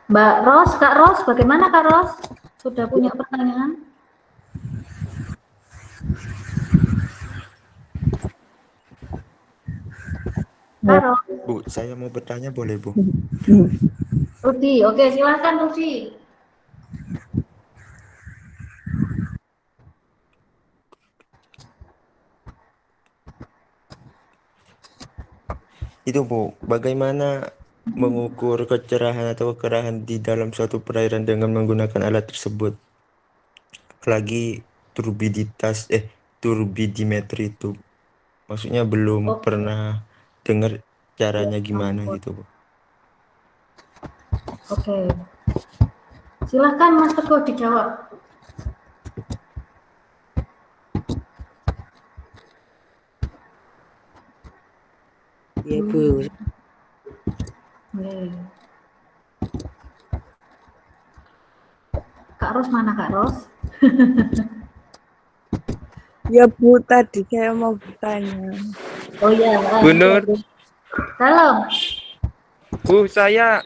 A: Mbak Ros, Kak Ros, bagaimana Kak Ros? Sudah punya pertanyaan? Kak Ros.
I: Bu, saya mau bertanya boleh, Bu?
A: Rudi, oke silakan Rudi.
I: Itu Bu, bagaimana mengukur kecerahan atau kekerahan di dalam suatu perairan dengan menggunakan alat tersebut? Apalagi turbidimetri itu. Maksudnya belum pernah dengar caranya gimana gitu, Bu.
A: Oke. Silakan Mas Teguh dijawab.
D: Iya, Bu.
A: Kak Ros mana Kak Ros?
H: Ya Bu, tadi saya mau bertanya.
A: Oh iya.
C: Bu Nur.
A: Halo.
C: Bu, saya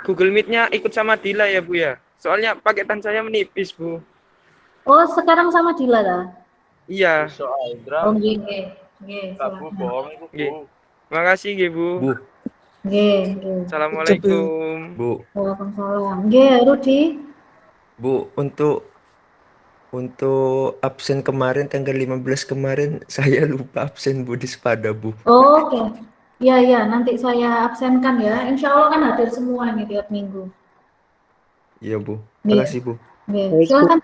C: Google Meet-nya ikut sama Dila ya Bu ya. Soalnya paketan saya menipis Bu.
A: Oh sekarang sama Dila lah.
C: Iya.
A: Oh nggih. Silakan.
C: Makasih nggih Bu.
I: Bu.
A: Nggih.
C: Assalamualaikum.
I: Bu.
A: Waalaikumsalam. Nggih, Rudi.
I: Bu, untuk absen kemarin tanggal 15 kemarin saya lupa absen Bu di Sepada, Bu.
A: Oh, oke. Ya, nanti saya absenkan ya. Insya Allah kan hadir semua nih tiap minggu.
I: Iya, Bu. Makasih, Bu.
A: Silakan.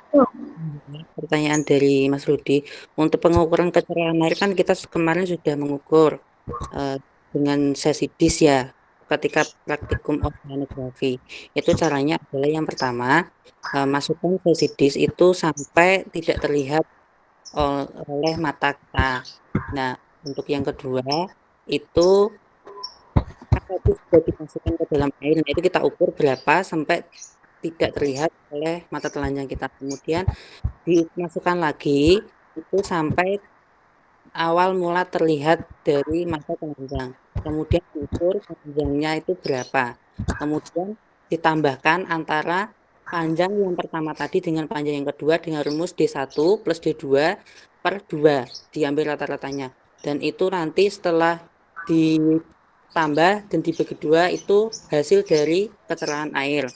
D: Pertanyaan dari Mas Rudi. Untuk pengukuran kecerahan air kan kita kemarin sudah mengukur dengan sesi DIS ya, ketika praktikum oceanografi. Itu caranya adalah yang pertama, masukkan sesi DIS itu sampai tidak terlihat oleh mata kita. Nah, untuk yang kedua itu sudah dimasukkan ke dalam air. Nah, itu kita ukur berapa sampai tidak terlihat oleh mata telanjang kita. Kemudian dimasukkan lagi itu sampai awal mula terlihat dari mata telanjang. Kemudian diukur panjangnya itu berapa. Kemudian ditambahkan antara panjang yang pertama tadi dengan panjang yang kedua dengan rumus D1 plus D2 per 2. Diambil rata-ratanya. Dan itu nanti setelah ditambah dan dibagi 2 itu hasil dari kecerahan air.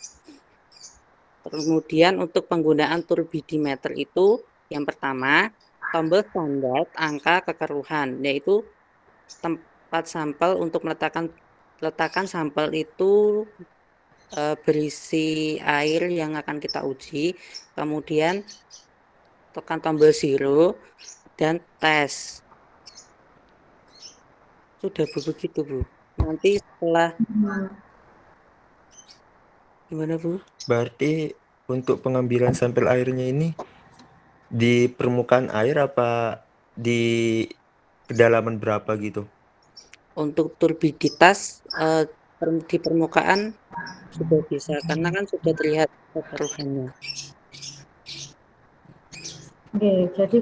D: Kemudian untuk penggunaan turbidimeter itu yang pertama tombol standar angka kekeruhan, yaitu tempat sampel untuk letakkan sampel itu berisi air yang akan kita uji, kemudian tekan tombol 0 dan tes. Sudah Bu, begitu Bu. Nanti setelah gimana Bu?
I: Berarti untuk pengambilan sampel airnya ini di permukaan air apa di kedalaman berapa gitu?
D: Untuk turbiditas di permukaan sudah bisa karena kan sudah terlihat kekeruhannya.
A: Oke, jadi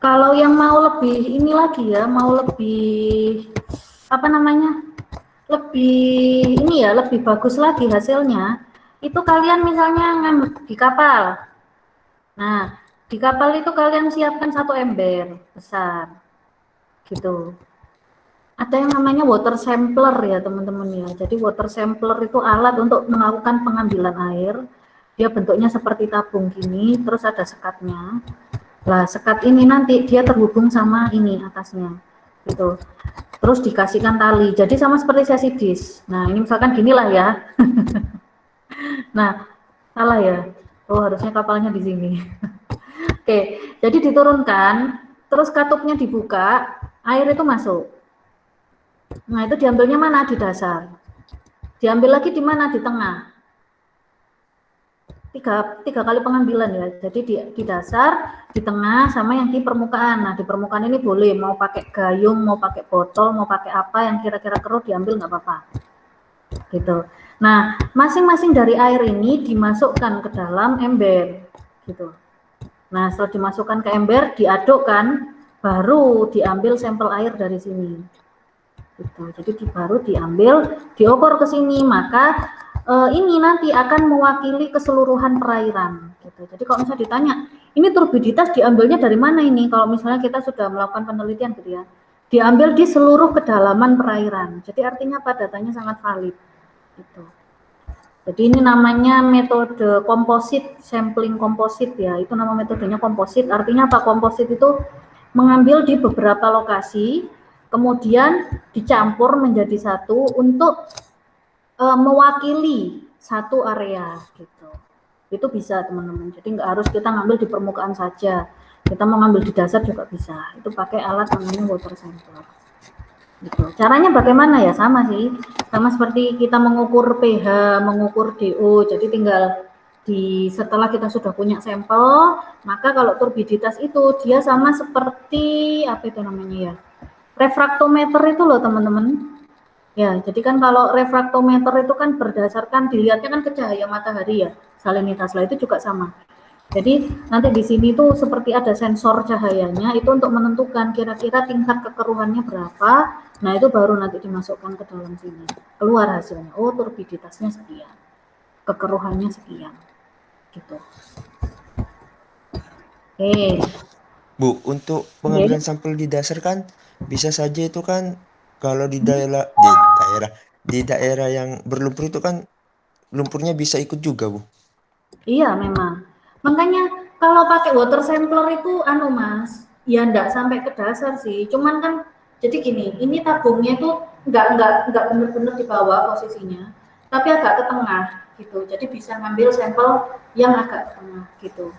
A: kalau yang mau lebih ini lagi ya, mau lebih apa namanya? lebih bagus lagi hasilnya, itu kalian misalnya di kapal. Nah, di kapal itu kalian siapkan 1 ember besar, gitu. Ada yang namanya water sampler ya teman-teman ya. Jadi water sampler itu alat untuk melakukan pengambilan air. Dia bentuknya seperti tabung gini, terus ada sekatnya. Lah sekat ini nanti dia terhubung sama ini atasnya, gitu. Terus dikasihkan tali. Jadi sama seperti sesi dis. Nah ini misalkan ginilah ya. Nah salah ya. Oh harusnya kapalnya di sini. Oke, jadi diturunkan, terus katupnya dibuka, air itu masuk. Nah itu diambilnya mana? Di dasar. Diambil lagi di mana? Di tengah. Tiga kali pengambilan ya. Jadi di dasar, di tengah, sama yang di permukaan. Nah di permukaan ini boleh mau pakai gayung, mau pakai botol, mau pakai apa yang kira-kira keruh diambil nggak apa-apa. Gitu. Nah masing-masing dari air ini dimasukkan ke dalam ember. Gitu. Nah setelah dimasukkan ke ember, diadukkan, baru diambil sampel air dari sini. Gitu. Jadi baru diambil, diukur ke sini, maka ini nanti akan mewakili keseluruhan perairan. Gitu. Jadi kalau misalnya ditanya, ini turbiditas diambilnya dari mana ini? Kalau misalnya kita sudah melakukan penelitian gitu ya, diambil di seluruh kedalaman perairan. Jadi artinya apa? Datanya sangat valid. Gitu. Jadi ini namanya metode komposit, sampling komposit ya. Itu nama metodenya komposit. Artinya apa? Komposit itu mengambil di beberapa lokasi, kemudian dicampur menjadi satu untuk mewakili satu area gitu. Itu bisa teman-teman. Jadi nggak harus kita ngambil di permukaan saja. Kita mau ngambil di dasar juga bisa. Itu pakai alat namanya water sampler. Gitu. Caranya bagaimana ya? Sama sih. Sama seperti kita mengukur pH, mengukur DO. Jadi tinggal setelah kita sudah punya sampel, maka kalau turbiditas itu dia sama seperti apa itu namanya ya? Refraktometer itu loh teman-teman. Ya, jadi kan kalau refraktometer itu kan berdasarkan dilihatnya kan ke cahaya matahari ya, salinitas lah itu juga sama. Jadi nanti di sini tuh seperti ada sensor cahayanya itu untuk menentukan kira-kira tingkat kekeruhannya berapa. Nah itu baru nanti dimasukkan ke dalam sini. Keluar hasilnya. Oh turbiditasnya sekian, kekeruhannya sekian, gitu. Oke.
I: Bu, untuk pengambilan sampel di dasar kan bisa saja itu kan kalau di daerah yang berlumpur itu kan lumpurnya bisa ikut juga, Bu.
A: Iya memang. Makanya kalau pakai water sampler itu Mas, ya enggak sampai ke dasar sih. Cuman kan jadi gini, ini tabungnya itu enggak benar-benar di bawah posisinya, tapi agak ke tengah gitu. Jadi bisa ngambil sampel yang agak ke tengah gitu.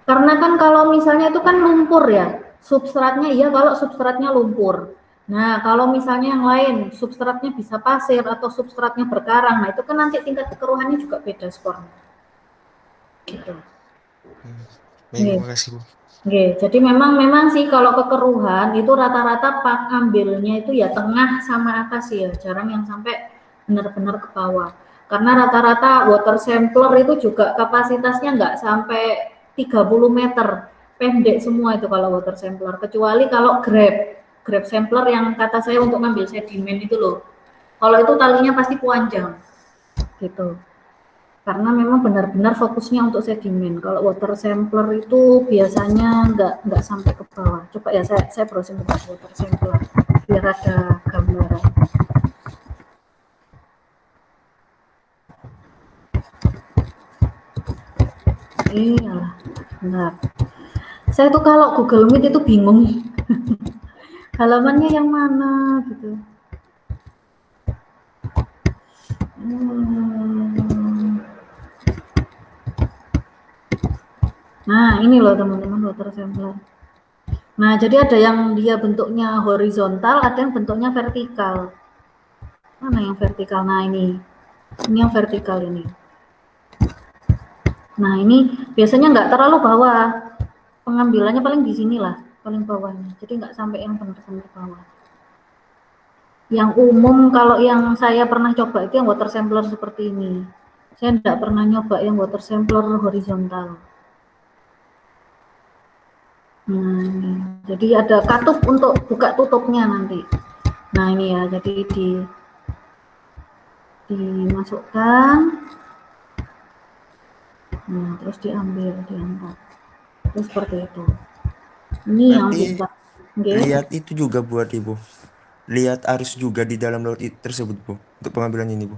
A: Karena kan kalau misalnya itu kan lumpur ya, substratnya iya kalau substratnya lumpur. Nah, kalau misalnya yang lain, substratnya bisa pasir atau substratnya berkarang, nah itu kan nanti tingkat kekeruhannya juga beda skornya. Gitu.
I: Baik, makasih, Bu.
A: Oke, jadi memang sih kalau kekeruhan itu rata-rata ambilnya itu ya tengah sama atas ya, jarang yang sampai benar-benar ke bawah. Karena rata-rata water sampler itu juga kapasitasnya nggak sampai 30 meter, pendek semua itu kalau water sampler, kecuali kalau grab sampler yang kata saya untuk ngambil sedimen itu loh. Kalau itu talinya pasti panjang, gitu. Karena memang benar-benar fokusnya untuk sedimen. Kalau water sampler itu biasanya nggak sampai ke bawah. Coba ya saya browsing ke water sampler biar ada gambaran. Iya, benar. Saya tuh kalau Google Meet itu bingung. Halamannya yang mana gitu. Nah, ini loh teman-teman water sampler. Nah, jadi ada yang dia bentuknya horizontal, ada yang bentuknya vertikal. Mana yang vertikal? Nah, ini yang vertikal ini. Nah, ini biasanya nggak terlalu bawah. Pengambilannya paling di sinilah, paling bawahnya. Jadi nggak sampai yang benar-benar bawah. Yang umum kalau yang saya pernah coba itu yang water sampler seperti ini. Saya nggak pernah nyoba yang water sampler horizontal. Jadi ada katup untuk buka tutupnya nanti. Nah ini ya, jadi dimasukkan, nah terus diambil, diangkat, terus seperti itu. Ini yang
I: Berarti
A: bisa. Okay.
I: lihat itu juga buat Ibu. Lihat arus juga di dalam laut tersebut, Bu, untuk pengambilan ini, Bu.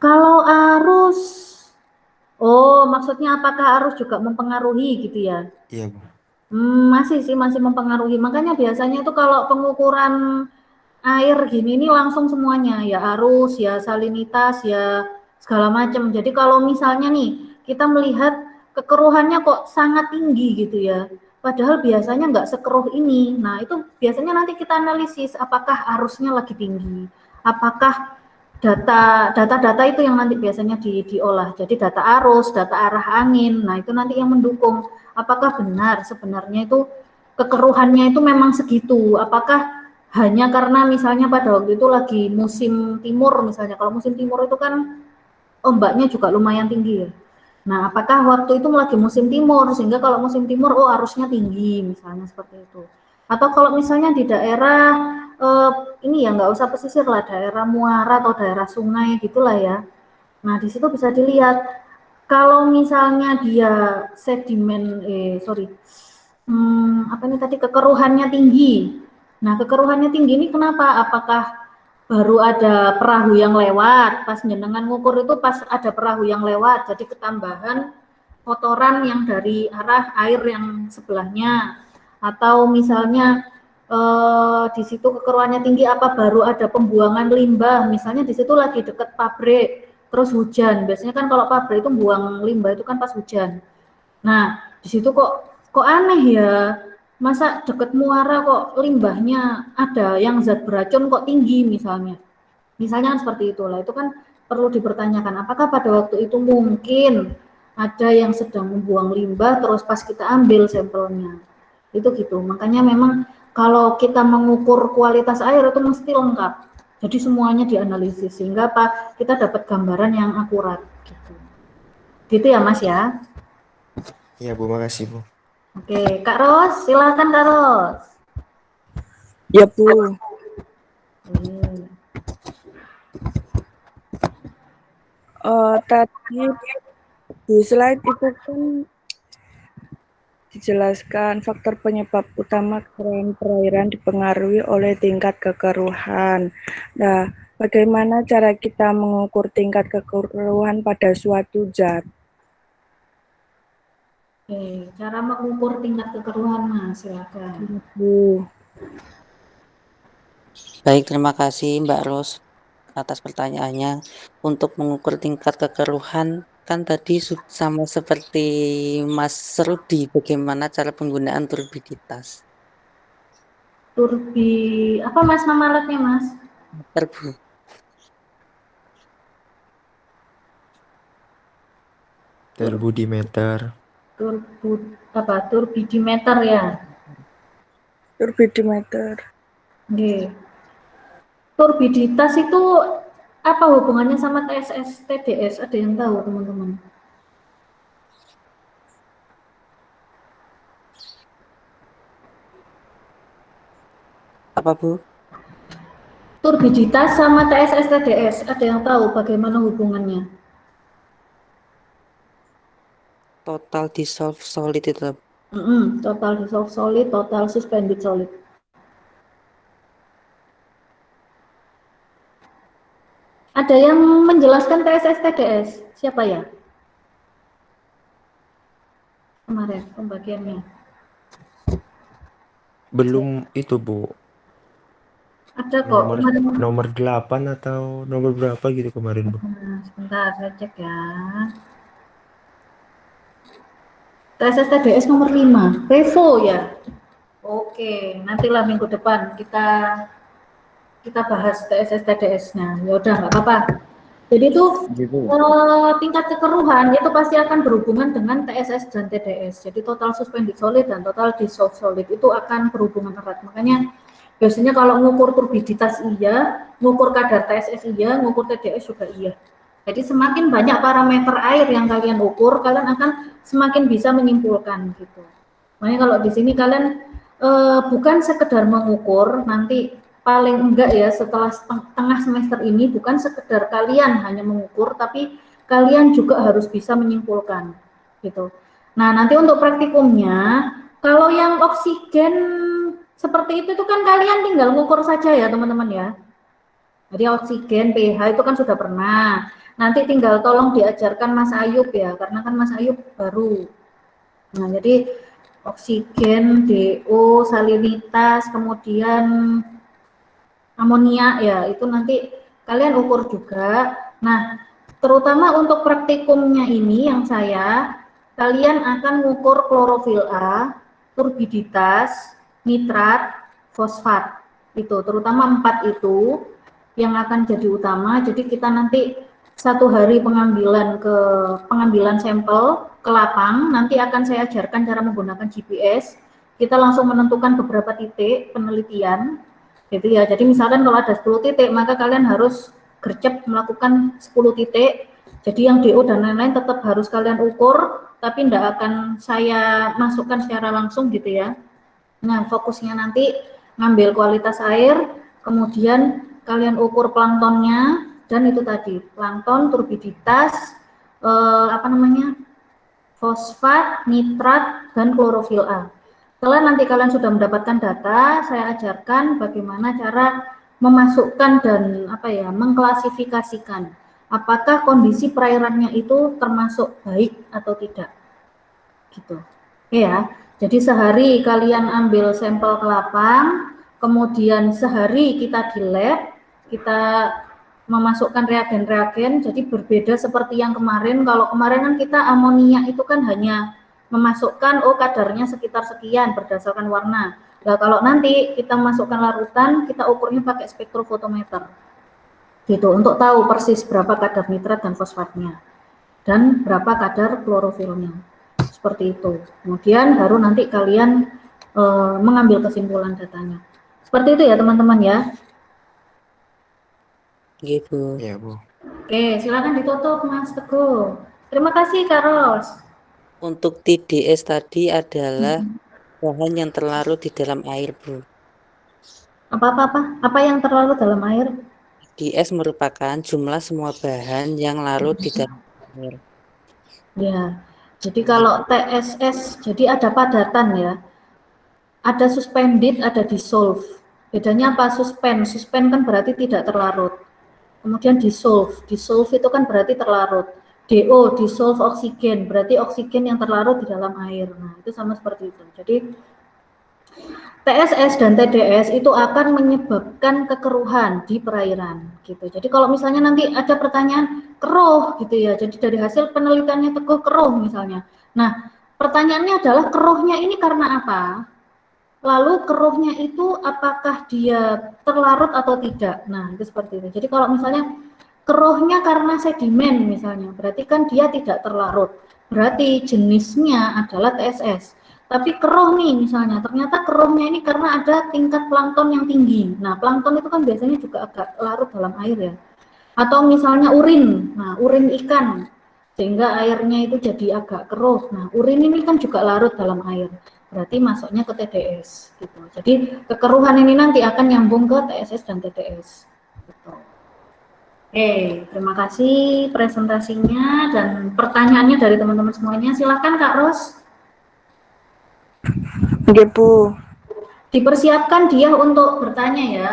A: Kalau arus, oh maksudnya apakah arus juga mempengaruhi gitu ya?
I: Iya, Bu.
A: Masih sih, masih mempengaruhi. Makanya biasanya itu kalau pengukuran air gini ini langsung semuanya, ya arus, ya salinitas, ya segala macam. Jadi kalau misalnya nih kita melihat kekeruhannya kok sangat tinggi gitu ya, padahal biasanya nggak sekeruh ini. Nah itu biasanya nanti kita analisis apakah arusnya lagi tinggi, apakah data itu yang nanti biasanya diolah. Jadi data arus, data arah angin, nah itu nanti yang mendukung apakah benar sebenarnya itu kekeruhannya itu memang segitu, apakah hanya karena misalnya pada waktu itu lagi musim timur misalnya, kalau musim timur itu kan ombaknya juga lumayan tinggi ya. Nah, apakah waktu itu lagi musim timur sehingga kalau musim timur oh arusnya tinggi misalnya seperti itu. Atau kalau misalnya di daerah ini ya nggak usah pesisir lah, daerah muara atau daerah sungai gitulah ya. Nah, di situ bisa dilihat kalau misalnya dia sedimen apa ini tadi kekeruhannya tinggi. Nah, kekeruhannya tinggi ini kenapa? Apakah baru ada perahu yang lewat, pas jenengan ngukur itu pas ada perahu yang lewat, jadi ketambahan kotoran yang dari arah air yang sebelahnya, atau misalnya di situ kekeruhannya tinggi, apa baru ada pembuangan limbah, misalnya di situ lagi deket pabrik, terus hujan, biasanya kan kalau pabrik itu buang limbah itu kan pas hujan. Nah, di situ kok aneh ya, masa deket muara kok limbahnya ada yang zat beracun kok tinggi misalnya kan seperti itulah, itu kan perlu dipertanyakan apakah pada waktu itu mungkin ada yang sedang membuang limbah terus pas kita ambil sampelnya itu gitu. Makanya memang kalau kita mengukur kualitas air itu mesti lengkap, jadi semuanya dianalisis sehingga kita dapat gambaran yang akurat gitu ya Mas ya.
I: Iya, Bu, makasih, Bu.
A: Oke, Kak Ros, silakan Kak Ros.
H: Ya, Bu. Tadi di slide itu kan dijelaskan faktor penyebab utama keruhan perairan dipengaruhi oleh tingkat kekeruhan. Nah, bagaimana cara kita mengukur tingkat kekeruhan pada suatu zat?
A: Oke, cara mengukur tingkat kekeruhan Mas, silakan.
D: Baik, terima kasih Mbak Ros atas pertanyaannya. Untuk mengukur tingkat kekeruhan, kan tadi sama seperti Mas Rudi, bagaimana cara penggunaan turbiditas.
A: Apa Mas nama alatnya Mas?
D: Bu.
I: Turbidimeter.
A: Turbidimeter ya.
H: Turbidimeter.
A: Oke. Turbiditas itu apa hubungannya sama TSS TDS? Ada yang tahu teman-teman?
D: Apa Bu?
A: Turbiditas sama TSS TDS, ada yang tahu bagaimana hubungannya?
D: Total dissolved solid itu.
A: Total dissolved solid, total suspended solid. Ada yang menjelaskan TSS TDS? Siapa ya? Kemarin pembagiannya.
I: Belum itu, Bu.
A: Ada kok.
I: Nomor 8 atau nomor berapa gitu kemarin, Bu?
A: Sebentar, saya cek ya. TSS TDS nomor 5, Revo ya. Oke, nantilah minggu depan kita bahas TSS TDS-nya. Ya udah nggak apa-apa. Jadi itu tingkat kekeruhan itu pasti akan berhubungan dengan TSS dan TDS. Jadi total suspended solid dan total dissolved solid itu akan berhubungan erat. Makanya biasanya kalau ngukur turbiditas iya, ngukur kadar TSS iya, ngukur TDS juga iya. Jadi semakin banyak parameter air yang kalian ukur, kalian akan semakin bisa menyimpulkan gitu. Makanya kalau di sini kalian bukan sekedar mengukur, nanti paling enggak ya setelah tengah semester ini bukan sekedar kalian hanya mengukur, tapi kalian juga harus bisa menyimpulkan gitu. Nah, nanti untuk praktikumnya, kalau yang oksigen seperti itu kan kalian tinggal mengukur saja ya teman-teman ya. Jadi oksigen, pH itu kan sudah pernah. Nanti tinggal tolong diajarkan Mas Ayub ya, karena kan Mas Ayub baru. Nah, jadi oksigen, DO, salinitas, kemudian amonia ya, itu nanti kalian ukur juga. Nah, terutama untuk praktikumnya ini yang kalian akan mengukur klorofil A, turbiditas, nitrat, fosfat. Itu terutama 4 itu yang akan jadi utama. Jadi kita nanti 1 hari pengambilan sampel ke lapang, nanti akan saya ajarkan cara menggunakan GPS. Kita langsung menentukan beberapa titik penelitian gitu ya. Jadi misalkan kalau ada 10 titik, maka kalian harus gercep melakukan 10 titik. Jadi yang DO dan lain-lain tetap harus kalian ukur, tapi tidak akan saya masukkan secara langsung gitu ya. Nah, fokusnya nanti ngambil kualitas air, kemudian kalian ukur planktonnya, dan itu tadi, plankton, turbiditas, fosfat, nitrat, dan klorofil A. Setelah nanti kalian sudah mendapatkan data, saya ajarkan bagaimana cara memasukkan dan mengklasifikasikan apakah kondisi perairannya itu termasuk baik atau tidak. Gitu. Oke ya. Jadi sehari kalian ambil sampel ke lapang, kemudian sehari kita di lab, kita memasukkan reagen-reagen, jadi berbeda seperti yang kemarin. Kalau kemarin kan kita amonia itu kan hanya memasukkan kadarnya sekitar sekian berdasarkan warna. Nah, kalau nanti kita masukkan larutan, kita ukurnya pakai spektrofotometer. Gitu, untuk tahu persis berapa kadar nitrat dan fosfatnya dan berapa kadar klorofilnya. Seperti itu. Kemudian baru nanti kalian mengambil kesimpulan datanya. Seperti itu ya teman-teman ya.
D: Gitu.
I: Ya, Bu.
A: Oke, silakan ditutup Mas Teguh. Terima kasih Kak Ros.
D: Untuk TDS tadi adalah bahan yang terlarut di dalam air, Bu.
A: Apa yang terlarut dalam air?
D: TDS merupakan jumlah semua bahan yang larut di dalam air.
A: Ya, jadi kalau TSS, jadi ada padatan ya. Ada suspended, ada dissolve. Bedanya apa? Suspend kan berarti tidak terlarut. Kemudian dissolve itu kan berarti terlarut. DO, dissolve oksigen, berarti oksigen yang terlarut di dalam air. Nah, itu sama seperti itu. Jadi TSS dan TDS itu akan menyebabkan kekeruhan di perairan gitu. Jadi kalau misalnya nanti ada pertanyaan keruh gitu ya. Jadi dari hasil penelitiannya Teguh keruh misalnya. Nah, pertanyaannya adalah keruhnya ini karena apa? Lalu keruhnya itu apakah dia terlarut atau tidak? Nah, itu seperti itu. Jadi kalau misalnya keruhnya karena sedimen misalnya, berarti kan dia tidak terlarut. Berarti jenisnya adalah TSS. Tapi keruh nih misalnya, ternyata keruhnya ini karena ada tingkat plankton yang tinggi. Nah, plankton itu kan biasanya juga agak larut dalam air ya. Atau misalnya urin, nah urin ikan, sehingga airnya itu jadi agak keruh. Nah, urin ini kan juga larut dalam air. Berarti masuknya ke TDS gitu. Jadi kekeruhan ini nanti akan nyambung ke TSS dan TDS. Gitu. Oke, terima kasih presentasinya dan pertanyaannya dari teman-teman semuanya. Silakan Kak Ros.
H: Iya, Bu.
A: Dipersiapkan dia untuk bertanya ya.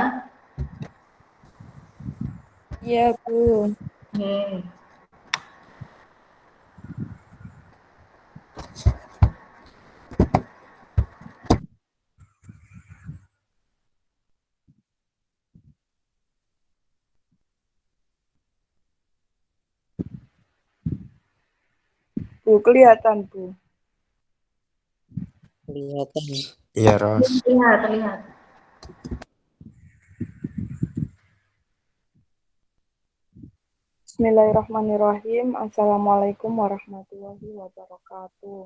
G: Iya, Bu.
A: Oke.
H: Bu, kelihatan, Bu.
D: Kelihatan.
I: Iya, Ros.
A: Terlihat.
H: Bismillahirrahmanirrahim. Assalamualaikum warahmatullahi wabarakatuh.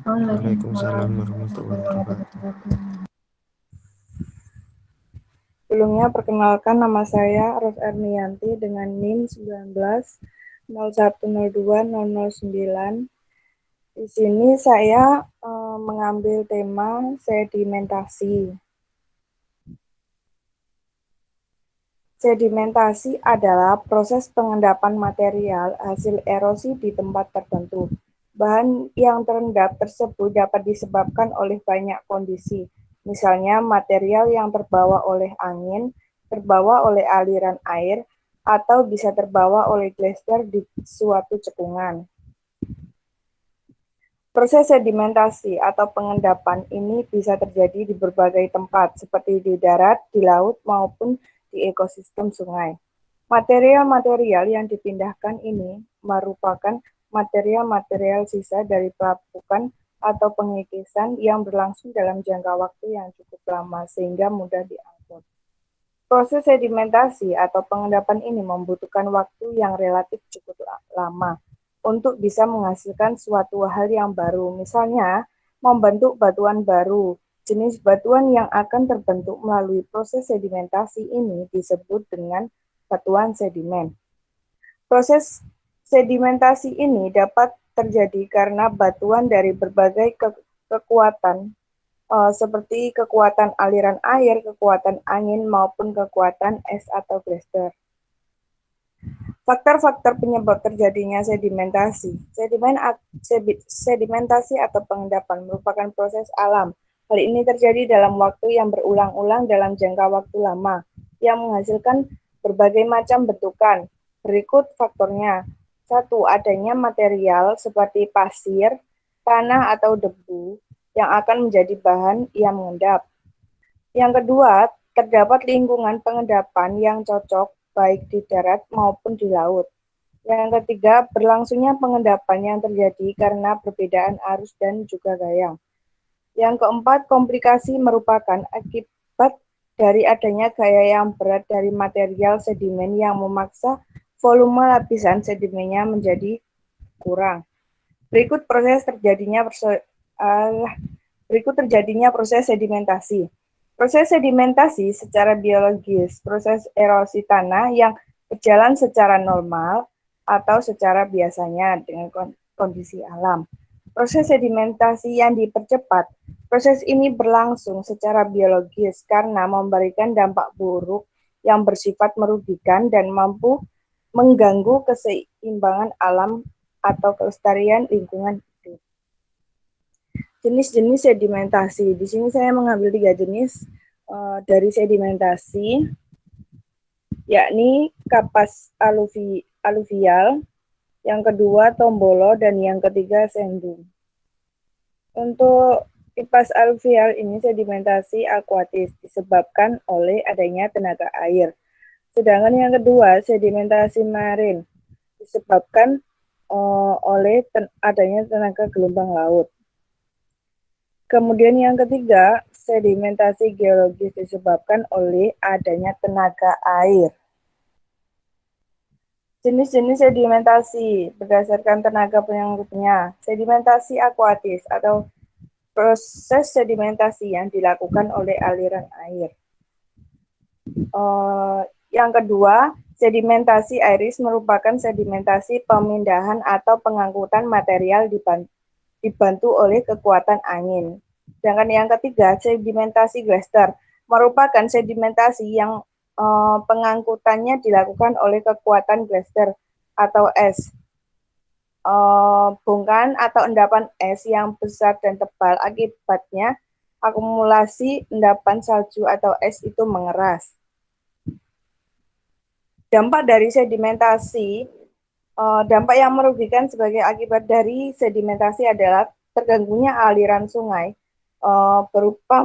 I: Waalaikumsalam warahmatullahi wabarakatuh.
H: Sebelumnya perkenalkan nama saya Ros Ernianti dengan NIM 19 0102 009. Di sini saya mengambil tema sedimentasi. Sedimentasi adalah proses pengendapan material hasil erosi di tempat tertentu. Bahan yang terendap tersebut dapat disebabkan oleh banyak kondisi, misalnya material yang terbawa oleh angin, terbawa oleh aliran air, atau bisa terbawa oleh gletser di suatu cekungan. Proses sedimentasi atau pengendapan ini bisa terjadi di berbagai tempat, seperti di darat, di laut, maupun di ekosistem sungai. Material-material yang dipindahkan ini merupakan material-material sisa dari pelapukan atau pengikisan yang berlangsung dalam jangka waktu yang cukup lama sehingga mudah diangkut. Proses sedimentasi atau pengendapan ini membutuhkan waktu yang relatif cukup lama untuk bisa menghasilkan suatu hal yang baru, misalnya membentuk batuan baru. Jenis batuan yang akan terbentuk melalui proses sedimentasi ini disebut dengan batuan sedimen. Proses sedimentasi ini dapat terjadi karena batuan dari berbagai kekuatan seperti kekuatan aliran air, kekuatan angin, maupun kekuatan es atau gletser. Faktor-faktor penyebab terjadinya sedimentasi. Sedimentasi atau pengendapan merupakan proses alam. Hal ini terjadi dalam waktu yang berulang-ulang dalam jangka waktu lama, yang menghasilkan berbagai macam bentukan. Berikut faktornya. 1. Adanya material seperti pasir, tanah, atau debu yang akan menjadi bahan yang mengendap. Yang kedua, terdapat lingkungan pengendapan yang cocok baik di darat maupun di laut. Yang ketiga, berlangsungnya pengendapan yang terjadi karena perbedaan arus dan juga gaya. Yang keempat, komplikasi merupakan akibat dari adanya gaya yang berat dari material sedimen yang memaksa volume lapisan sedimennya menjadi kurang. Berikut terjadinya proses sedimentasi. Proses sedimentasi secara biologis, proses erosi tanah yang berjalan secara normal atau secara biasanya dengan kondisi alam. Proses sedimentasi yang dipercepat, proses ini berlangsung secara biologis karena memberikan dampak buruk yang bersifat merugikan dan mampu mengganggu keseimbangan alam atau kelestarian lingkungan hidup. Jenis-jenis sedimentasi. Di sini saya mengambil 3 jenis dari sedimentasi, yakni kapas aluvial, yang kedua tombolo, dan yang ketiga sendung. Untuk kapas aluvial ini sedimentasi akuatis disebabkan oleh adanya tenaga air. Sedangkan yang kedua sedimentasi marin disebabkan oleh adanya tenaga gelombang laut. Kemudian yang ketiga, sedimentasi geologis disebabkan oleh adanya tenaga air. Jenis-jenis sedimentasi berdasarkan tenaga penyangkutnya. Sedimentasi akuatis atau proses sedimentasi yang dilakukan oleh aliran air. Yang kedua, sedimentasi airis merupakan sedimentasi pemindahan atau pengangkutan material dibantu oleh kekuatan angin. Sedangkan yang ketiga, sedimentasi gletser merupakan sedimentasi yang pengangkutannya dilakukan oleh kekuatan gletser atau es. Bongkahan atau endapan es yang besar dan tebal, akibatnya akumulasi endapan salju atau es itu mengeras. Dampak dari sedimentasi, dampak yang merugikan sebagai akibat dari sedimentasi adalah terganggunya aliran sungai berupa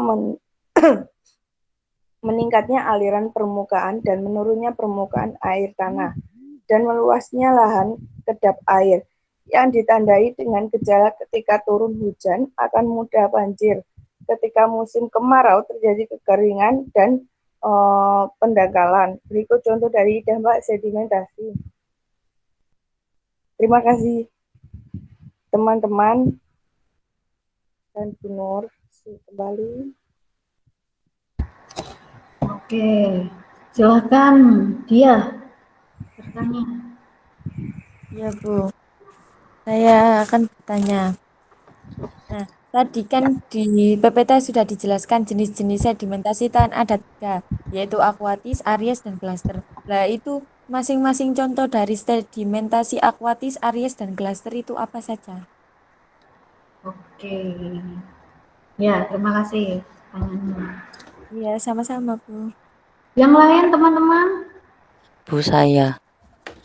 H: meningkatnya aliran permukaan dan menurunnya permukaan air tanah dan meluasnya lahan kedap air yang ditandai dengan gejala ketika turun hujan akan mudah banjir, ketika musim kemarau terjadi kekeringan dan pendangkalan. Berikut contoh dari dampak sedimentasi. Terima kasih teman-teman dan Bu Nur. Kembali.
A: Oke, silakan dia bertanya.
J: Ya Bu, saya akan bertanya. Nah,
G: Tadi kan di PPT sudah dijelaskan jenis-jenis sedimentasi dan ada 3, yaitu akuatis, aries, dan klaster. Nah, itu masing-masing contoh dari sedimentasi akuatis, aries, dan klaster itu apa saja?
A: Oke. Ya, terima kasih pertanyaannya.
G: Iya, sama-sama, Bu.
A: Yang lain teman-teman?
D: Bu, saya.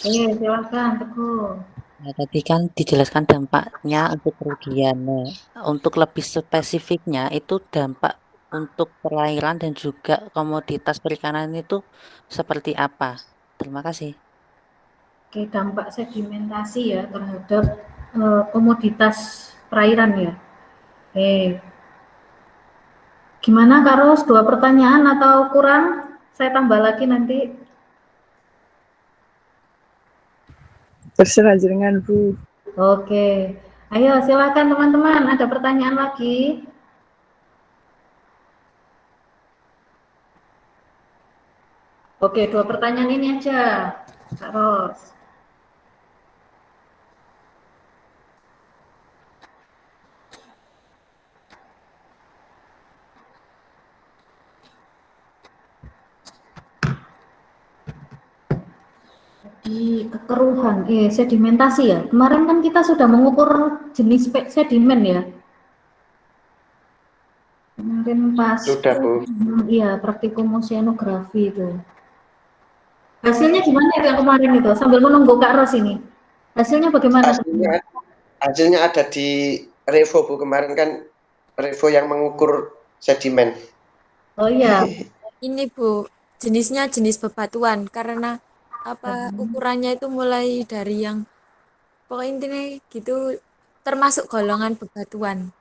A: Silakan Teguh.
D: Nah, tadi kan dijelaskan dampaknya untuk kerugian. Nah, untuk lebih spesifiknya itu dampak untuk perairan dan juga komoditas perikanan itu seperti apa? Terima kasih.
A: Oke, dampak sedimentasi ya terhadap komoditas perairan ya. Oke. Gimana Kak Ros? 2 pertanyaan atau kurang? Saya tambah lagi nanti.
H: Terserah jenengan, Bu.
A: Oke. Ayo silakan teman-teman, ada pertanyaan lagi? Oke, 2 pertanyaan ini aja, Kak Ros. Di kekeruhan, sedimentasi ya. Kemarin kan kita sudah mengukur jenis sedimen ya. Kemarin pas
J: Sudah, Bu.
A: iya praktikum oceanografi itu. Hasilnya gimana itu yang kemarin itu? Sambil menunggu Kak Ros ini. Hasilnya bagaimana?
J: Hasilnya ada di Revo, Bu. Kemarin kan Revo yang mengukur sedimen.
A: Oh iya.
G: Ini Bu, jenisnya jenis bebatuan karena ukurannya itu mulai dari yang pokoknya intinya gitu termasuk golongan bebatuan.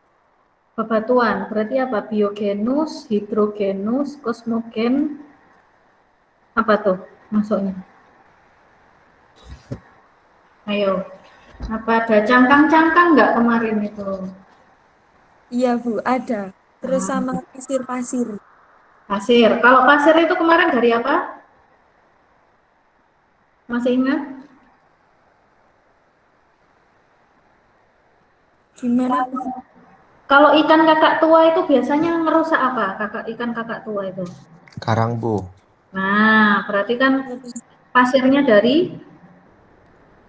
A: Bebatuan, berarti apa? Biogenus, hidrogenus, kosmogen, apa tuh masuknya? Ayo, apa ada cangkang-cangkang nggak kemarin itu?
G: Iya Bu, ada. Terus sama pasir-pasir.
A: Pasir. Kalau pasir itu kemarin dari apa? Masih ingat?
G: Gimana Bu?
A: Kalau ikan kakak tua itu biasanya ngerusak apa? Ikan kakak tua itu?
I: Karang, Bu.
A: Nah, berarti kan pasirnya dari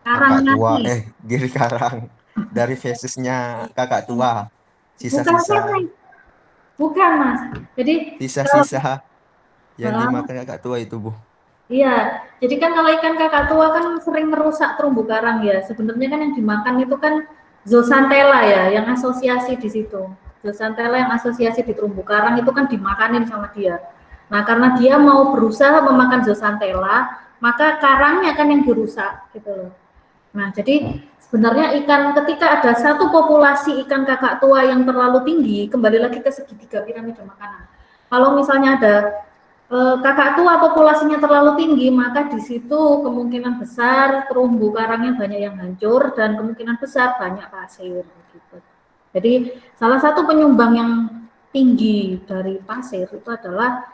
A: karang
I: Kakak tua,
A: nasi.
I: dari karang. Dari fesisnya kakak tua.
A: Bukan,
I: Sisa-sisa.
A: bukan Mas. Jadi
I: Sisa-sisa yang dimakan kakak tua itu, Bu.
A: iya, jadi kan kalau ikan kakak tua kan sering merusak terumbu karang ya. Sebenarnya kan yang dimakan itu kan zooxanthella ya, yang asosiasi di situ. Zooxanthella yang asosiasi di terumbu karang itu kan dimakanin sama dia. Nah, karena dia mau berusaha memakan zooxanthella, maka karangnya kan yang dirusak gitu loh. Nah, jadi sebenarnya ikan ketika ada satu populasi ikan kakak tua yang terlalu tinggi, kembali lagi ke segitiga piramida makanan. Kalau misalnya ada kakak tua populasinya terlalu tinggi, maka di situ kemungkinan besar terumbu karangnya banyak yang hancur dan kemungkinan besar banyak pasir. Gitu. Jadi salah satu penyumbang yang tinggi dari pasir itu adalah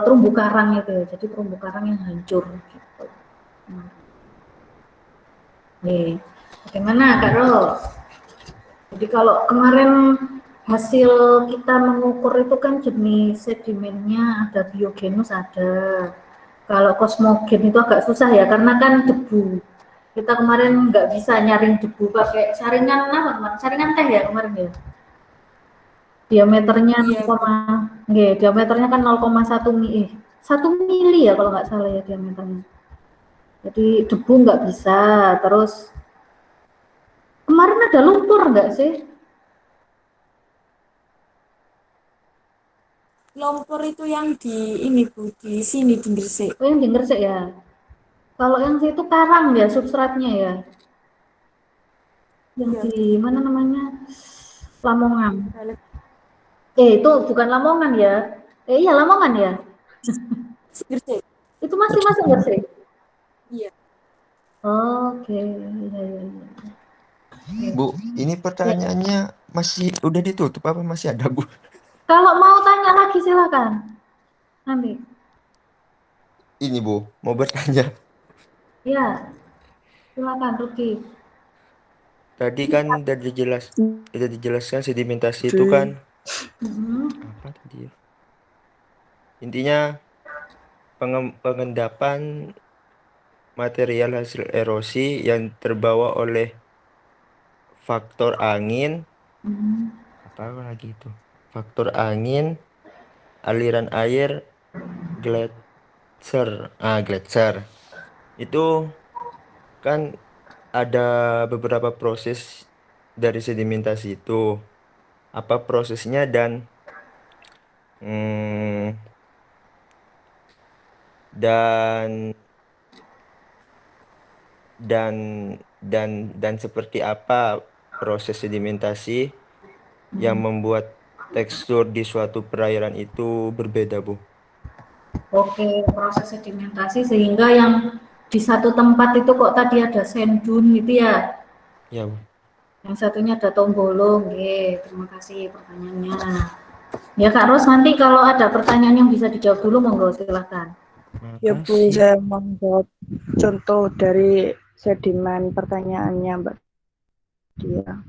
A: terumbu karang itu, jadi terumbu karang yang hancur. Gitu. Nih, bagaimana Kak Ros? Jadi kalau kemarin hasil kita mengukur itu kan jenis sedimennya ada biogenus ada. Kalau kosmogen itu agak susah ya karena kan debu. Kita kemarin nggak bisa nyaring debu pakai saringan apa? Saringan teh ya kemarin ya. Diameternya diameternya kan 0,1 mili. 1 mili ya kalau nggak salah ya diameternya. Jadi debu nggak bisa. Terus kemarin ada lumpur nggak sih?
G: Lumpur itu yang di ini Bu, di sini di Gresik.
A: Oh, yang di Gresik ya. Kalau yang situ karang ya substratnya ya. Yang di mana namanya? Lamongan. Itu bukan Lamongan ya. Iya Lamongan ya.
G: Gresik.
A: Itu masih masuk Gresik.
G: Iya.
A: Oke, iya.
I: Bu, ini pertanyaannya masih udah ditutup apa masih ada, Bu?
A: Kalau mau tanya lagi silakan. Nanti.
I: Ini, Bu, mau bertanya.
A: Ya. Silakan Ruki.
I: tadi kan udah dijelaskan sedimentasi itu kan apa tadi ya? Intinya pengendapan material hasil erosi yang terbawa oleh faktor angin, apa lagi itu? Faktor angin, aliran air, gletser. Itu kan ada beberapa proses dari sedimentasi itu. Apa prosesnya dan dan seperti apa proses sedimentasi yang membuat tekstur di suatu perairan itu berbeda, Bu?
A: Oke, proses sedimentasi sehingga yang di satu tempat itu kok tadi ada sand dune gitu ya?
I: Ya, Bu.
A: Yang satunya ada tombolong. Oke, terima kasih pertanyaannya. Ya Kak Ros, nanti kalau ada pertanyaan yang bisa dijawab dulu, monggo silahkan.
H: Ya Bu, saya mau jawab contoh dari sedimen pertanyaannya Mbak Dia.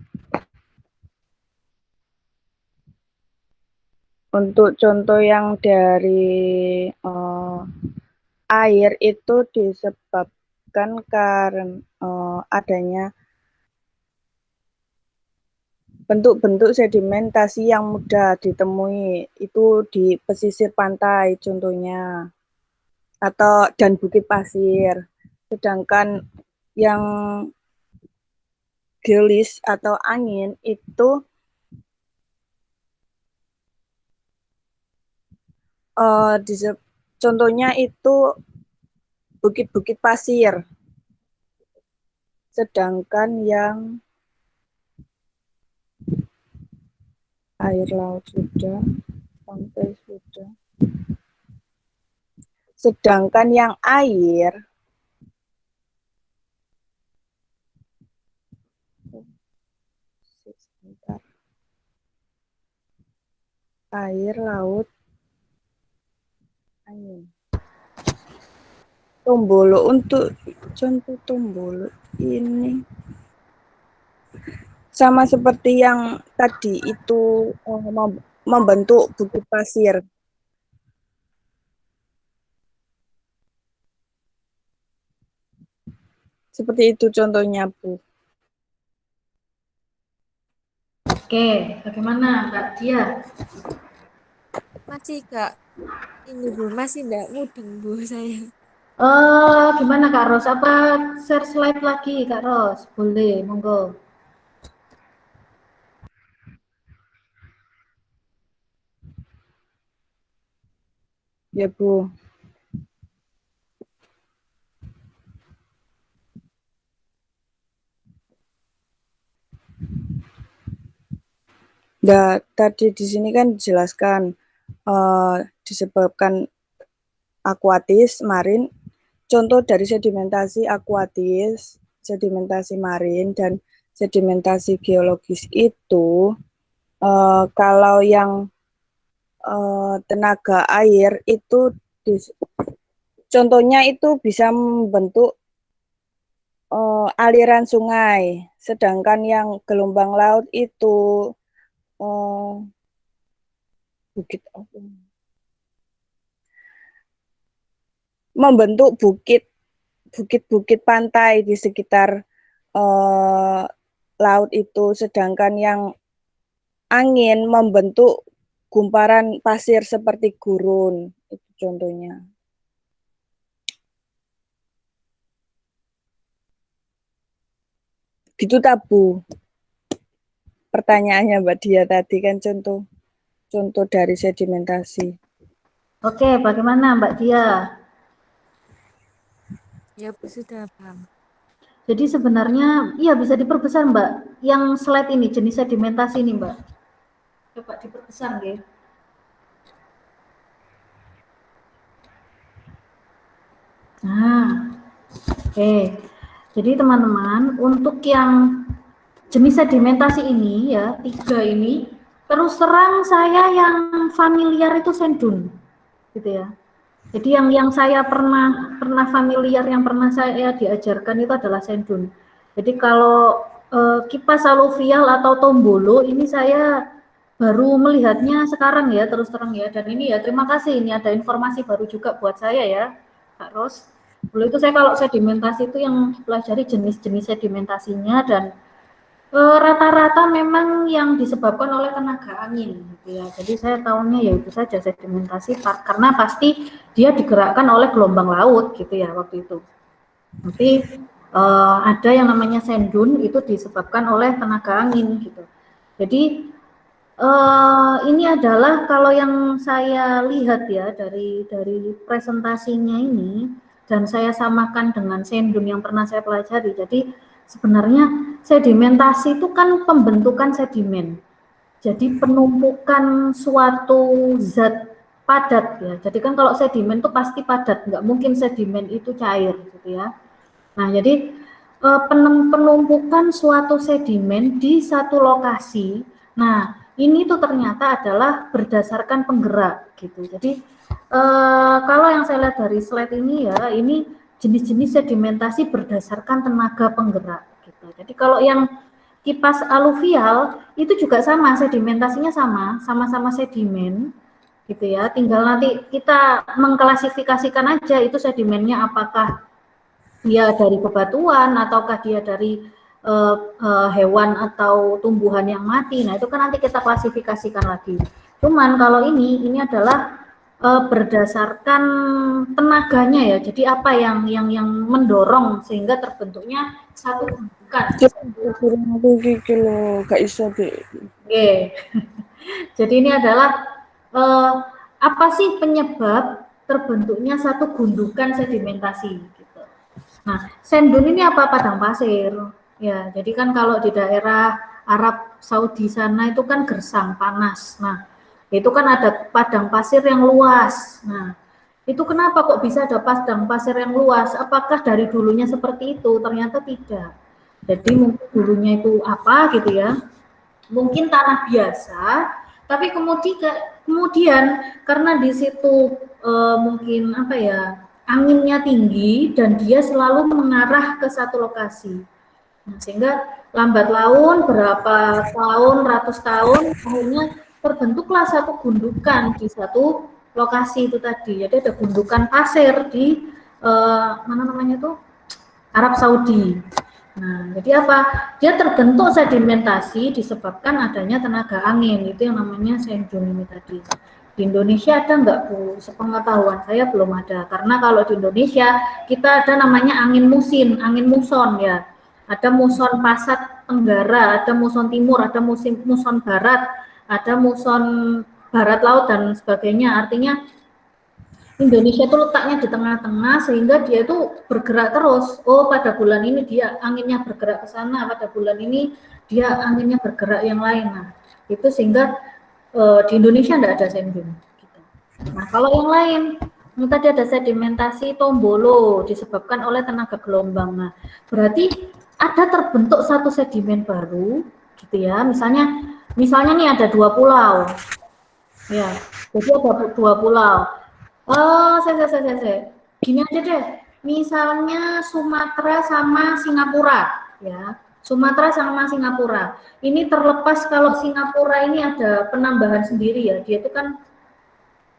H: Untuk contoh yang dari air itu disebabkan karena adanya bentuk-bentuk sedimentasi yang mudah ditemui itu di pesisir pantai contohnya dan bukit pasir. Sedangkan yang gelis atau angin itu contohnya itu bukit-bukit pasir. Sedangkan yang air laut sudah, pantai sudah. Sedangkan yang air laut, angin. Tombolo, untuk contoh tombolo ini sama seperti yang tadi itu membentuk bukit pasir. Seperti itu contohnya, Bu.
A: Oke, bagaimana Mbak Dia?
G: Masih Kak, ini Bu, masih enggak mudeng Bu saya.
A: Gimana Kak Ros? Apa share slide lagi Kak Ros? Boleh, monggo.
H: Ya Bu. Nah, tadi di sini kan dijelaskan disebabkan akuatis, marin. Contoh dari sedimentasi akuatis, sedimentasi marin, dan sedimentasi geologis itu, kalau yang tenaga air itu, contohnya itu bisa membentuk aliran sungai, sedangkan yang gelombang laut itu membentuk bukit-bukit pantai di sekitar laut itu, sedangkan yang angin membentuk gumparan pasir seperti gurun, itu contohnya. Gitu tabu. Pertanyaannya Mbak Dia tadi kan contoh dari sedimentasi.
A: Oke, bagaimana Mbak Dia?
G: Ya Bu, sudah paham.
A: Jadi sebenarnya iya bisa diperbesar Mbak. Yang slide ini jenis sedimentasi ini Mbak. Coba diperbesar nggih. Nah, oke. Jadi teman-teman, untuk yang jenis sedimentasi ini ya, 3 ini, terus terang saya yang familiar itu sand dune, gitu ya. Jadi yang saya pernah familiar, yang pernah saya diajarkan itu adalah sand dune. Jadi kalau kipas aluvial atau tombolo ini saya baru melihatnya sekarang ya, terus terang ya. Dan ini ya, terima kasih, ini ada informasi baru juga buat saya ya, Kak Ros. Dulu itu saya kalau sedimentasi itu yang pelajari jenis-jenis sedimentasinya, dan rata-rata memang yang disebabkan oleh tenaga angin gitu ya. Jadi saya tahunya ya itu saja sedimentasi, karena pasti dia digerakkan oleh gelombang laut gitu ya waktu itu. Tapi ada yang namanya sand dune, itu disebabkan oleh tenaga angin gitu. Jadi ini adalah kalau yang saya lihat ya dari presentasinya ini, dan saya samakan dengan sand dune yang pernah saya pelajari. Jadi sebenarnya sedimentasi itu kan pembentukan sedimen. Jadi penumpukan suatu zat padat ya. Jadi kan kalau sedimen itu pasti padat, nggak mungkin sedimen itu cair gitu ya. Nah, jadi penumpukan suatu sedimen di satu lokasi. Nah, ini tuh ternyata adalah berdasarkan penggerak gitu. Jadi kalau yang saya lihat dari slide ini ya, ini jenis-jenis sedimentasi berdasarkan tenaga penggerak gitu. Jadi kalau yang kipas aluvial itu juga sama, sedimentasinya sama-sama sedimen gitu ya. Tinggal nanti kita mengklasifikasikan aja itu sedimennya apakah dia dari bebatuan ataukah dia dari hewan atau tumbuhan yang mati. Nah, itu kan nanti kita klasifikasikan lagi. Cuman kalau ini adalah berdasarkan tenaganya ya. Jadi apa yang mendorong sehingga terbentuknya satu gundukan. Jadi ini adalah apa sih penyebab terbentuknya satu gundukan sedimentasi gitu. Nah, sand dune ini apa? Padang pasir. Ya, jadi kan kalau di daerah Arab Saudi sana itu kan gersang, panas. Nah, itu kan ada padang pasir yang luas. Nah, itu kenapa kok bisa ada padang pasir yang luas? Apakah dari dulunya seperti itu? Ternyata tidak. Jadi mungkin dulunya itu apa gitu ya? Mungkin tanah biasa, tapi kemudian karena di situ mungkin apa ya, anginnya tinggi dan dia selalu mengarah ke satu lokasi. Nah, sehingga lambat laun berapa tahun, ratus tahun, akhirnya terbentuklah satu gundukan di satu lokasi itu tadi. Jadi ada gundukan pasir di mana namanya tuh, Arab Saudi. Nah, jadi apa? Dia terbentuk sedimentasi disebabkan adanya tenaga angin, itu yang namanya sand dune ini tadi. Di Indonesia ada nggak Bu? Sepengetahuan saya belum ada, karena kalau di Indonesia kita ada namanya angin muson ya. Ada muson Pasat Tenggara, ada muson timur, ada muson barat, ada muson barat laut dan sebagainya. Artinya Indonesia itu letaknya di tengah-tengah sehingga dia itu bergerak terus. Oh, pada bulan ini dia anginnya bergerak ke sana, pada bulan ini dia anginnya bergerak yang lain. Nah, itu sehingga di Indonesia tidak ada sand dune. Gitu. Nah, kalau yang lain, tadi ada sedimentasi tombolo disebabkan oleh tenaga gelombang. Nah, berarti ada terbentuk satu sedimen baru, gitu ya. Misalnya nih ada 2 pulau, ya. Jadi ada 2 pulau. Saya. Gini aja deh. Misalnya Sumatera sama Singapura, ya. Sumatera sama Singapura. Ini terlepas kalau Singapura ini ada penambahan sendiri ya. Dia itu kan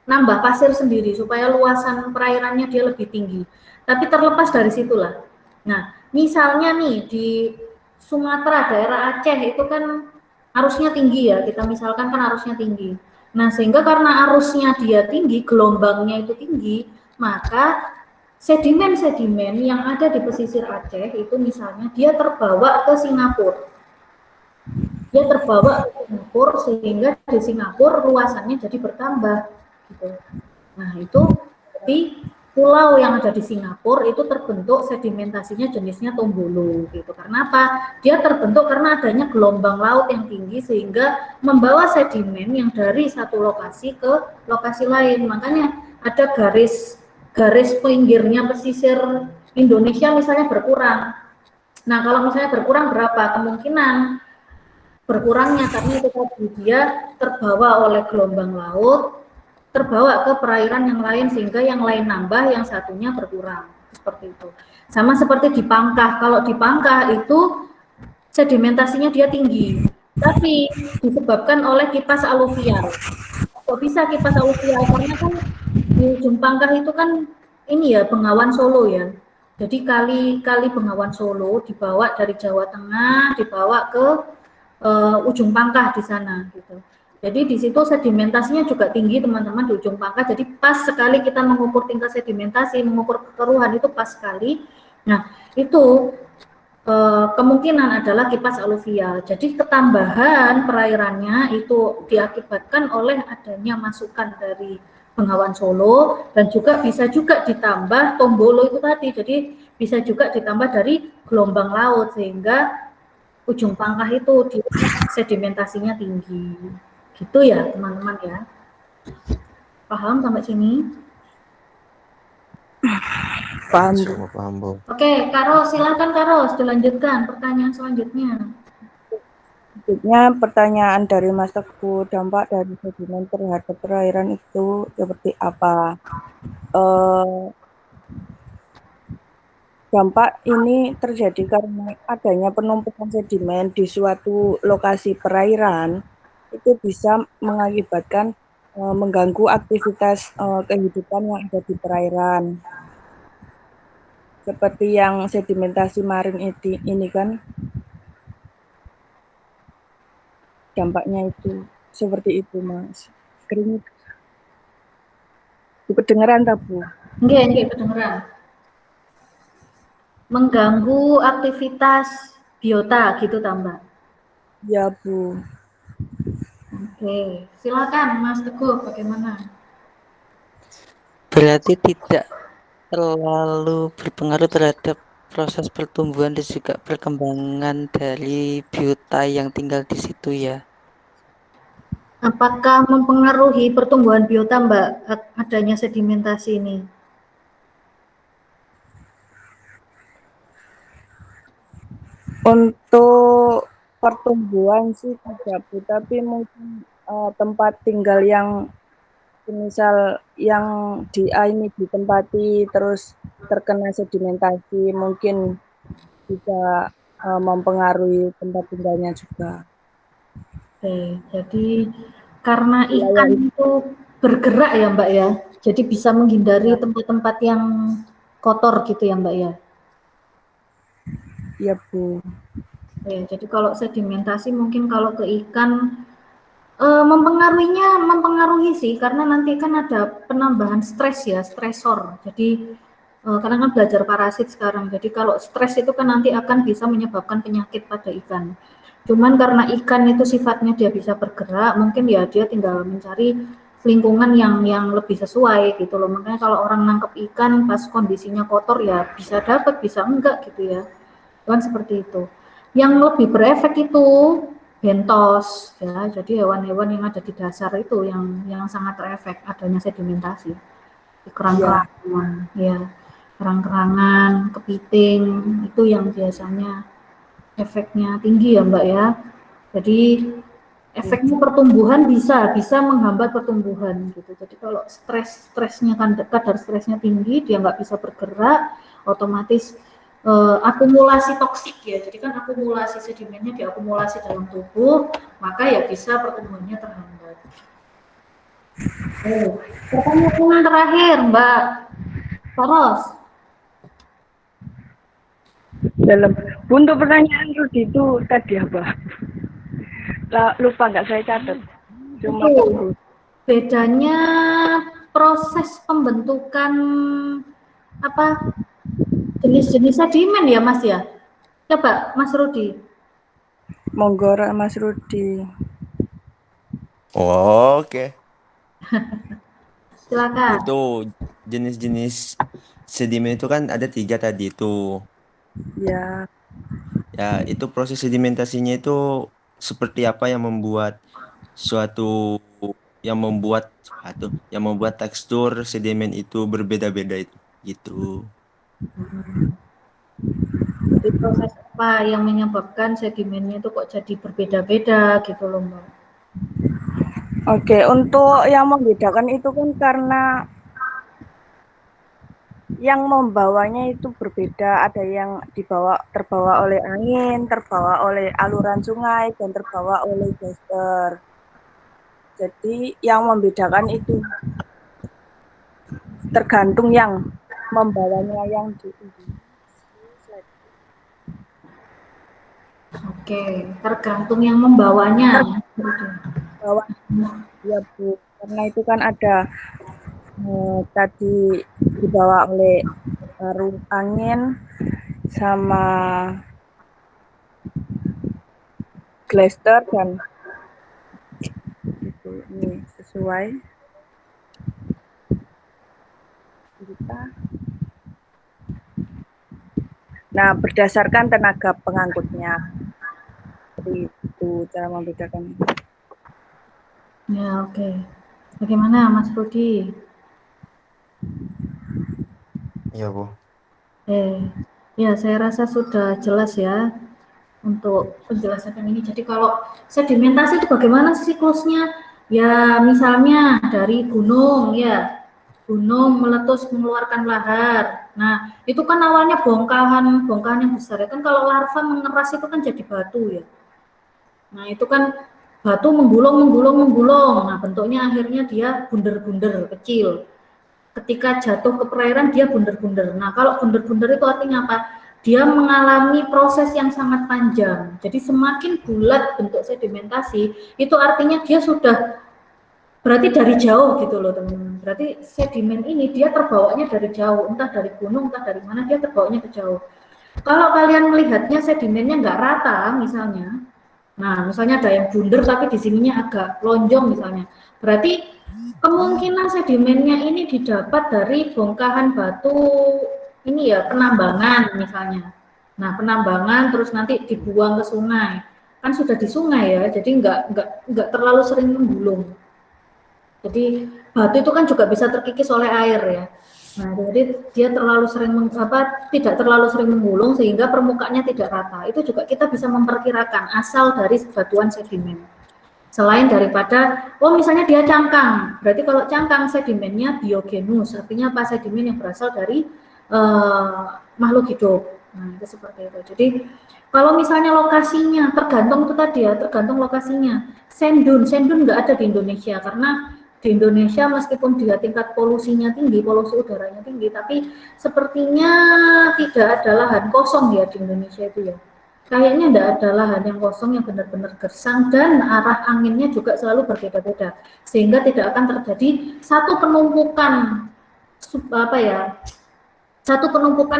A: nambah pasir sendiri supaya luasan perairannya dia lebih tinggi. Tapi terlepas dari situlah. Nah, misalnya nih di Sumatera, daerah Aceh itu kan arusnya tinggi ya. Kita misalkan kan arusnya tinggi. Nah, sehingga karena arusnya dia tinggi, gelombangnya itu tinggi, maka sedimen-sedimen yang ada di pesisir Aceh itu misalnya dia terbawa ke Singapura. Dia terbawa ke Singapura sehingga di Singapura luasannya jadi bertambah gitu. Nah, itu di pulau yang ada di Singapura itu terbentuk sedimentasinya jenisnya tombolo gitu. Karena apa? Dia terbentuk karena adanya gelombang laut yang tinggi sehingga membawa sedimen yang dari satu lokasi ke lokasi lain. Makanya ada garis pinggirnya pesisir Indonesia misalnya berkurang. Nah, kalau misalnya berkurang berapa? Kemungkinan berkurangnya karena itu tadi dia terbawa oleh gelombang laut, terbawa ke perairan yang lain sehingga yang lain nambah, yang satunya berkurang. Seperti itu. Sama seperti di Pangkah. Kalau di Pangkah itu sedimentasinya dia tinggi, tapi disebabkan oleh kipas aluvial. Kok bisa kipas aluvial? Karena kan di ujung Pangkah itu kan ini ya Bengawan Solo ya. Jadi kali Bengawan Solo dibawa dari Jawa Tengah, dibawa ke ujung Pangkah di sana gitu. Jadi di situ sedimentasinya juga tinggi teman-teman di ujung Pangkah. Jadi pas sekali kita mengukur tingkat sedimentasi, mengukur kekeruhan itu pas sekali. Nah itu kemungkinan adalah kipas aluvial. Jadi ketambahan perairannya itu diakibatkan oleh adanya masukan dari Bengawan Solo dan juga bisa juga ditambah Tombolo itu tadi. Jadi bisa juga ditambah dari gelombang laut sehingga ujung Pangkah itu sedimentasinya tinggi. Gitu ya teman-teman ya. Paham sampai sini?
H: Paham.
I: Paham, Bu.
A: Oke, Karo, silakan Karo, dilanjutkan pertanyaan selanjutnya.
H: Selanjutnya pertanyaan dari Mas Teguh, dampak dari sedimen terhadap perairan itu seperti apa? Dampak ini terjadi karena adanya penumpukan sedimen di suatu lokasi perairan itu bisa mengakibatkan mengganggu aktivitas kehidupan yang ada di perairan. Seperti yang sedimentasi marin ini kan dampaknya itu seperti itu Mas. Kering. Kedengeran tak Bu?
A: Enggak kedengeran. Mengganggu aktivitas biota gitu tambah.
H: Ya Bu.
A: Oke, silakan Mas Teguh bagaimana?
D: Berarti tidak terlalu berpengaruh terhadap proses pertumbuhan dan juga perkembangan dari biota yang tinggal di situ ya.
A: Apakah mempengaruhi pertumbuhan biota Mbak adanya sedimentasi ini?
H: Untuk pertumbuhan sih tidak Bu, tapi mungkin tempat tinggal yang misal yang ini ditempati terus terkena sedimentasi mungkin bisa mempengaruhi tempat tinggalnya juga.
A: Oke, jadi karena ikan itu bergerak ya Mbak ya, jadi bisa menghindari tempat-tempat yang kotor gitu ya Mbak ya?
H: Iya Bu.
A: Ya, jadi kalau sedimentasi mungkin kalau ke ikan mempengaruhi sih, karena nanti kan ada penambahan stres ya, stresor. Jadi karena kan belajar parasit sekarang, jadi kalau stres itu kan nanti akan bisa menyebabkan penyakit pada ikan. Cuman karena ikan itu sifatnya dia bisa bergerak, mungkin ya dia tinggal mencari lingkungan yang lebih sesuai gitu loh. Makanya kalau orang nangkep ikan pas kondisinya kotor ya bisa dapat, bisa enggak gitu ya. Kan seperti itu. Yang lebih berefek itu bentos ya, jadi hewan-hewan yang ada di dasar itu yang sangat terefek adanya sedimentasi. Kerang-kerangan ya, kerang-kerangan, kepiting itu yang biasanya efeknya tinggi ya Mbak ya. Jadi efeknya pertumbuhan bisa menghambat pertumbuhan gitu. Jadi kalau stresnya kan kadar stresnya tinggi, dia nggak bisa bergerak, otomatis akumulasi toksik ya. Jadi kan akumulasi sedimennya diakumulasi dalam tubuh, maka ya bisa pertumbuhannya terhambat. Pertanyaan terakhir Mbak Faros.
H: Untuk pertanyaan Rudi itu tadi apa? Lupa nggak saya catat. Cuma
A: bedanya proses pembentukan apa jenis-jenis sedimen ya Mas ya? Coba Mas Rudi.
H: Monggo Mas Rudi.
I: Oh, oke.
A: Silakan.
I: Itu jenis-jenis sedimen itu kan ada 3 tadi itu.
H: Ya.
I: Ya, itu proses sedimentasinya itu seperti apa yang membuat tekstur sedimen itu berbeda-beda itu gitu.
A: Jadi proses apa yang menyebabkan sedimennya itu kok jadi berbeda-beda gitu loh Mbak.
H: Oke, untuk yang membedakan itu kan karena yang membawanya itu berbeda, ada yang terbawa oleh angin, terbawa oleh aluran sungai, dan terbawa oleh gesper. Jadi yang membedakan itu tergantung yang membawanya yang di
A: Oke, tergantung yang membawanya.
H: Bawa, ya Bu, karena itu kan ada tadi dibawa oleh arus angin sama glaster dan itu ini sesuai kita. Nah, berdasarkan tenaga pengangkutnya. Jadi itu cara membedakan.
A: Ya, oke. Bagaimana Mas Rudi?
I: Iya, Bu.
A: Ya, saya rasa sudah jelas ya untuk penjelasan yang ini. Jadi kalau sedimentasi itu bagaimana sih siklusnya? Ya, misalnya dari gunung ya, gunung meletus mengeluarkan lahar. Nah, itu kan awalnya bongkahan yang besar ya kan. Kalau larva mengeras itu kan jadi batu ya. Nah, itu kan batu menggulung. Nah, bentuknya akhirnya dia bunder-bunder kecil. Ketika jatuh ke perairan dia bunder-bunder. Nah, kalau bunder-bunder itu artinya apa? Dia mengalami proses yang sangat panjang. Jadi semakin bulat bentuk sedimentasi, itu artinya dia sudah berarti dari jauh gitu loh teman-teman. Berarti sedimen ini dia terbawanya dari jauh, entah dari gunung, entah dari mana dia terbawanya ke jauh. Kalau kalian melihatnya sedimennya nggak rata misalnya, nah misalnya ada yang bunder tapi di sininya agak lonjong misalnya, berarti kemungkinan sedimennya ini didapat dari bongkahan batu ini ya, penambangan misalnya. Nah, penambangan terus nanti dibuang ke sungai. Kan sudah di sungai ya, jadi nggak terlalu sering menggulung. Jadi batu itu kan juga bisa terkikis oleh air ya. Nah, jadi dia tidak terlalu sering menggulung sehingga permukaannya tidak rata. Itu juga kita bisa memperkirakan asal dari batuan sedimen. Selain daripada, misalnya dia cangkang, berarti kalau cangkang sedimennya biogenus, artinya apa? Sedimen yang berasal dari makhluk hidup. Nah, itu seperti itu. Jadi, kalau misalnya lokasinya, tergantung itu tadi ya, tergantung lokasinya. Sendun nggak ada di Indonesia, karena di Indonesia meskipun dia tingkat polusinya tinggi, polusi udaranya tinggi, tapi sepertinya tidak ada lahan kosong ya di Indonesia itu ya. Kayaknya tidak ada lahan yang kosong yang benar-benar gersang dan arah anginnya juga selalu berbeda-beda sehingga tidak akan terjadi satu penumpukan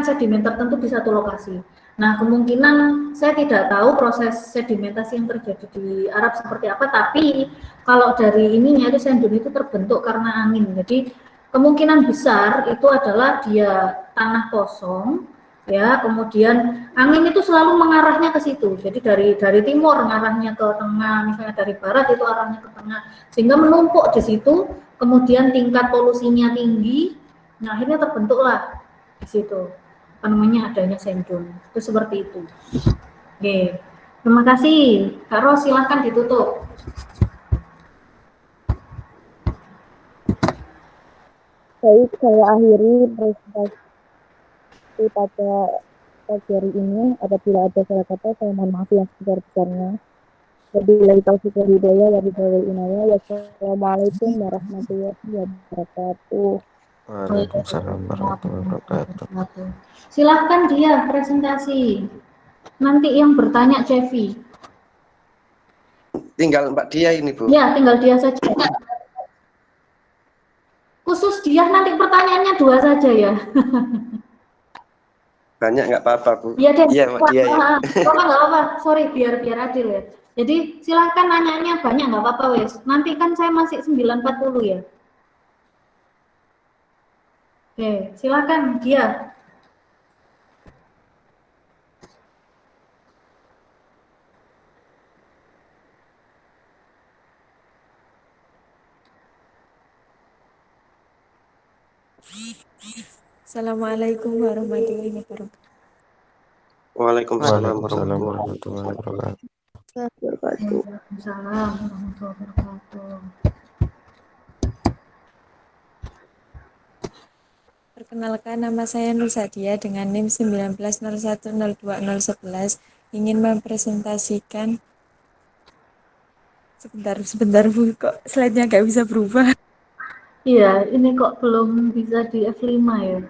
A: sedimen tertentu di satu lokasi. Nah, kemungkinan saya tidak tahu proses sedimentasi yang terjadi di Arab seperti apa, tapi kalau dari ininya itu sendun itu terbentuk karena angin. Jadi kemungkinan besar itu adalah dia tanah kosong ya, kemudian angin itu selalu mengarahnya ke situ. Jadi dari timur mengarahnya ke tengah, misalnya dari barat itu arahnya ke tengah, sehingga menumpuk di situ, kemudian tingkat polusinya tinggi. Nah, akhirnya terbentuklah di situ adanya sendun. Itu seperti itu. Oke. Terima kasih. Kak Ros, silahkan ditutup.
H: Baik, saya akhiri presentasi pada pagi hari ini. Apabila ada salah kata, saya mohon maaf yang sebesar-besarnya. Wabillahi taufiq wal hidayah, wabillahi inayah. Wassalamualaikum warahmatullahi wabarakatuh.
I: Waalaikumsalam warahmatullahi wabarakatuh.
A: Silahkan dia presentasi. Nanti yang bertanya Cevi.
J: Tinggal Mbak Dia ini, Bu.
A: Ya, tinggal dia saja. Khusus dia nanti pertanyaannya 2 saja ya.
J: Banyak nggak apa-apa, Bu.
A: Iya deh.
J: Iya, Mbak Dia ya.
A: Nggak apa-apa. Sorry, biar adil ya. Jadi silahkan nanyanya banyak, nggak apa-apa wes. Nanti kan saya masih 9.40 ya. Oke, silakan dia.
G: Assalamualaikum warahmatullahi wabarakatuh.
J: Waalaikumsalam
I: warahmatullahi wabarakatuh.
A: Waalaikumsalam warahmatullahi wabarakatuh.
G: Perkenalkan, nama saya Nur Sadia dengan NIM 1901020111 ingin mempresentasikan sebentar Bu, kok slide-nya nggak bisa berubah.
A: Iya, ini kok belum bisa di F5 ya?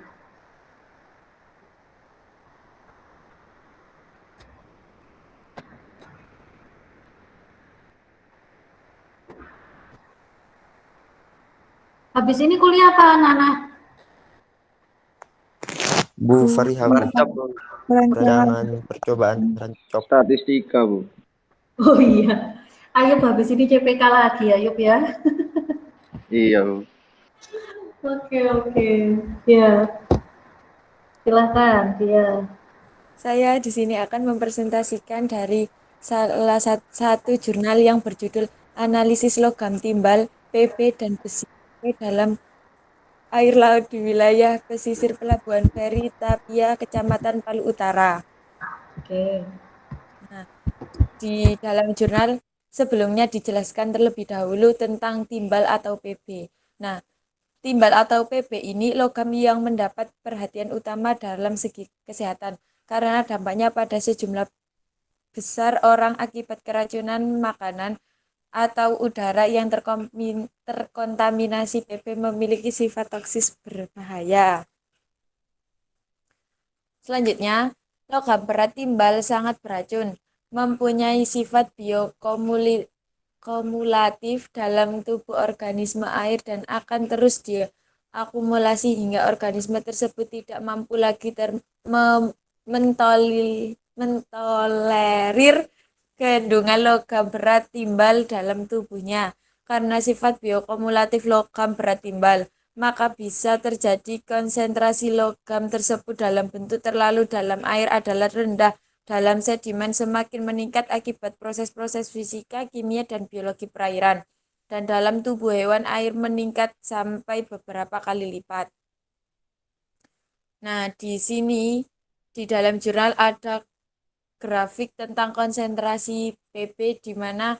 A: Habis ini kuliah apa, Nana?
I: Bu Fariha, Bu.
J: Mantap, Bu.
I: Rancangan percobaan rancop.
E: Statistika, Bu.
A: Oh iya. Ayub habis ini CPK lagi, Ayub ya.
E: Iya, Bu.
A: Oke. Ya. Silakan, dia.
G: Saya di sini akan mempresentasikan dari salah satu jurnal yang berjudul Analisis Logam Timbal, PB dan Besi dalam air laut di wilayah pesisir Pelabuhan Feri Tapia, Kecamatan Palu Utara.
A: Oke.
G: Nah, di dalam jurnal sebelumnya dijelaskan terlebih dahulu tentang timbal atau PB. Nah, timbal atau PB ini logam yang mendapat perhatian utama dalam segi kesehatan karena dampaknya pada sejumlah besar orang akibat keracunan makanan atau udara yang terkontaminasi PB memiliki sifat toksis berbahaya. Selanjutnya, logam berat timbal sangat beracun, mempunyai sifat biokumulatif dalam tubuh organisme air dan akan terus diakumulasi hingga organisme tersebut tidak mampu lagi mentolerir kandungan logam berat timbal dalam tubuhnya. Karena sifat biokumulatif logam berat timbal, maka bisa terjadi konsentrasi logam tersebut dalam bentuk terlalu dalam air adalah rendah dalam sedimen semakin meningkat akibat proses-proses fisika, kimia, dan biologi perairan. Dan dalam tubuh hewan air meningkat sampai beberapa kali lipat. Nah, di sini di dalam jurnal ada grafik tentang konsentrasi PB di mana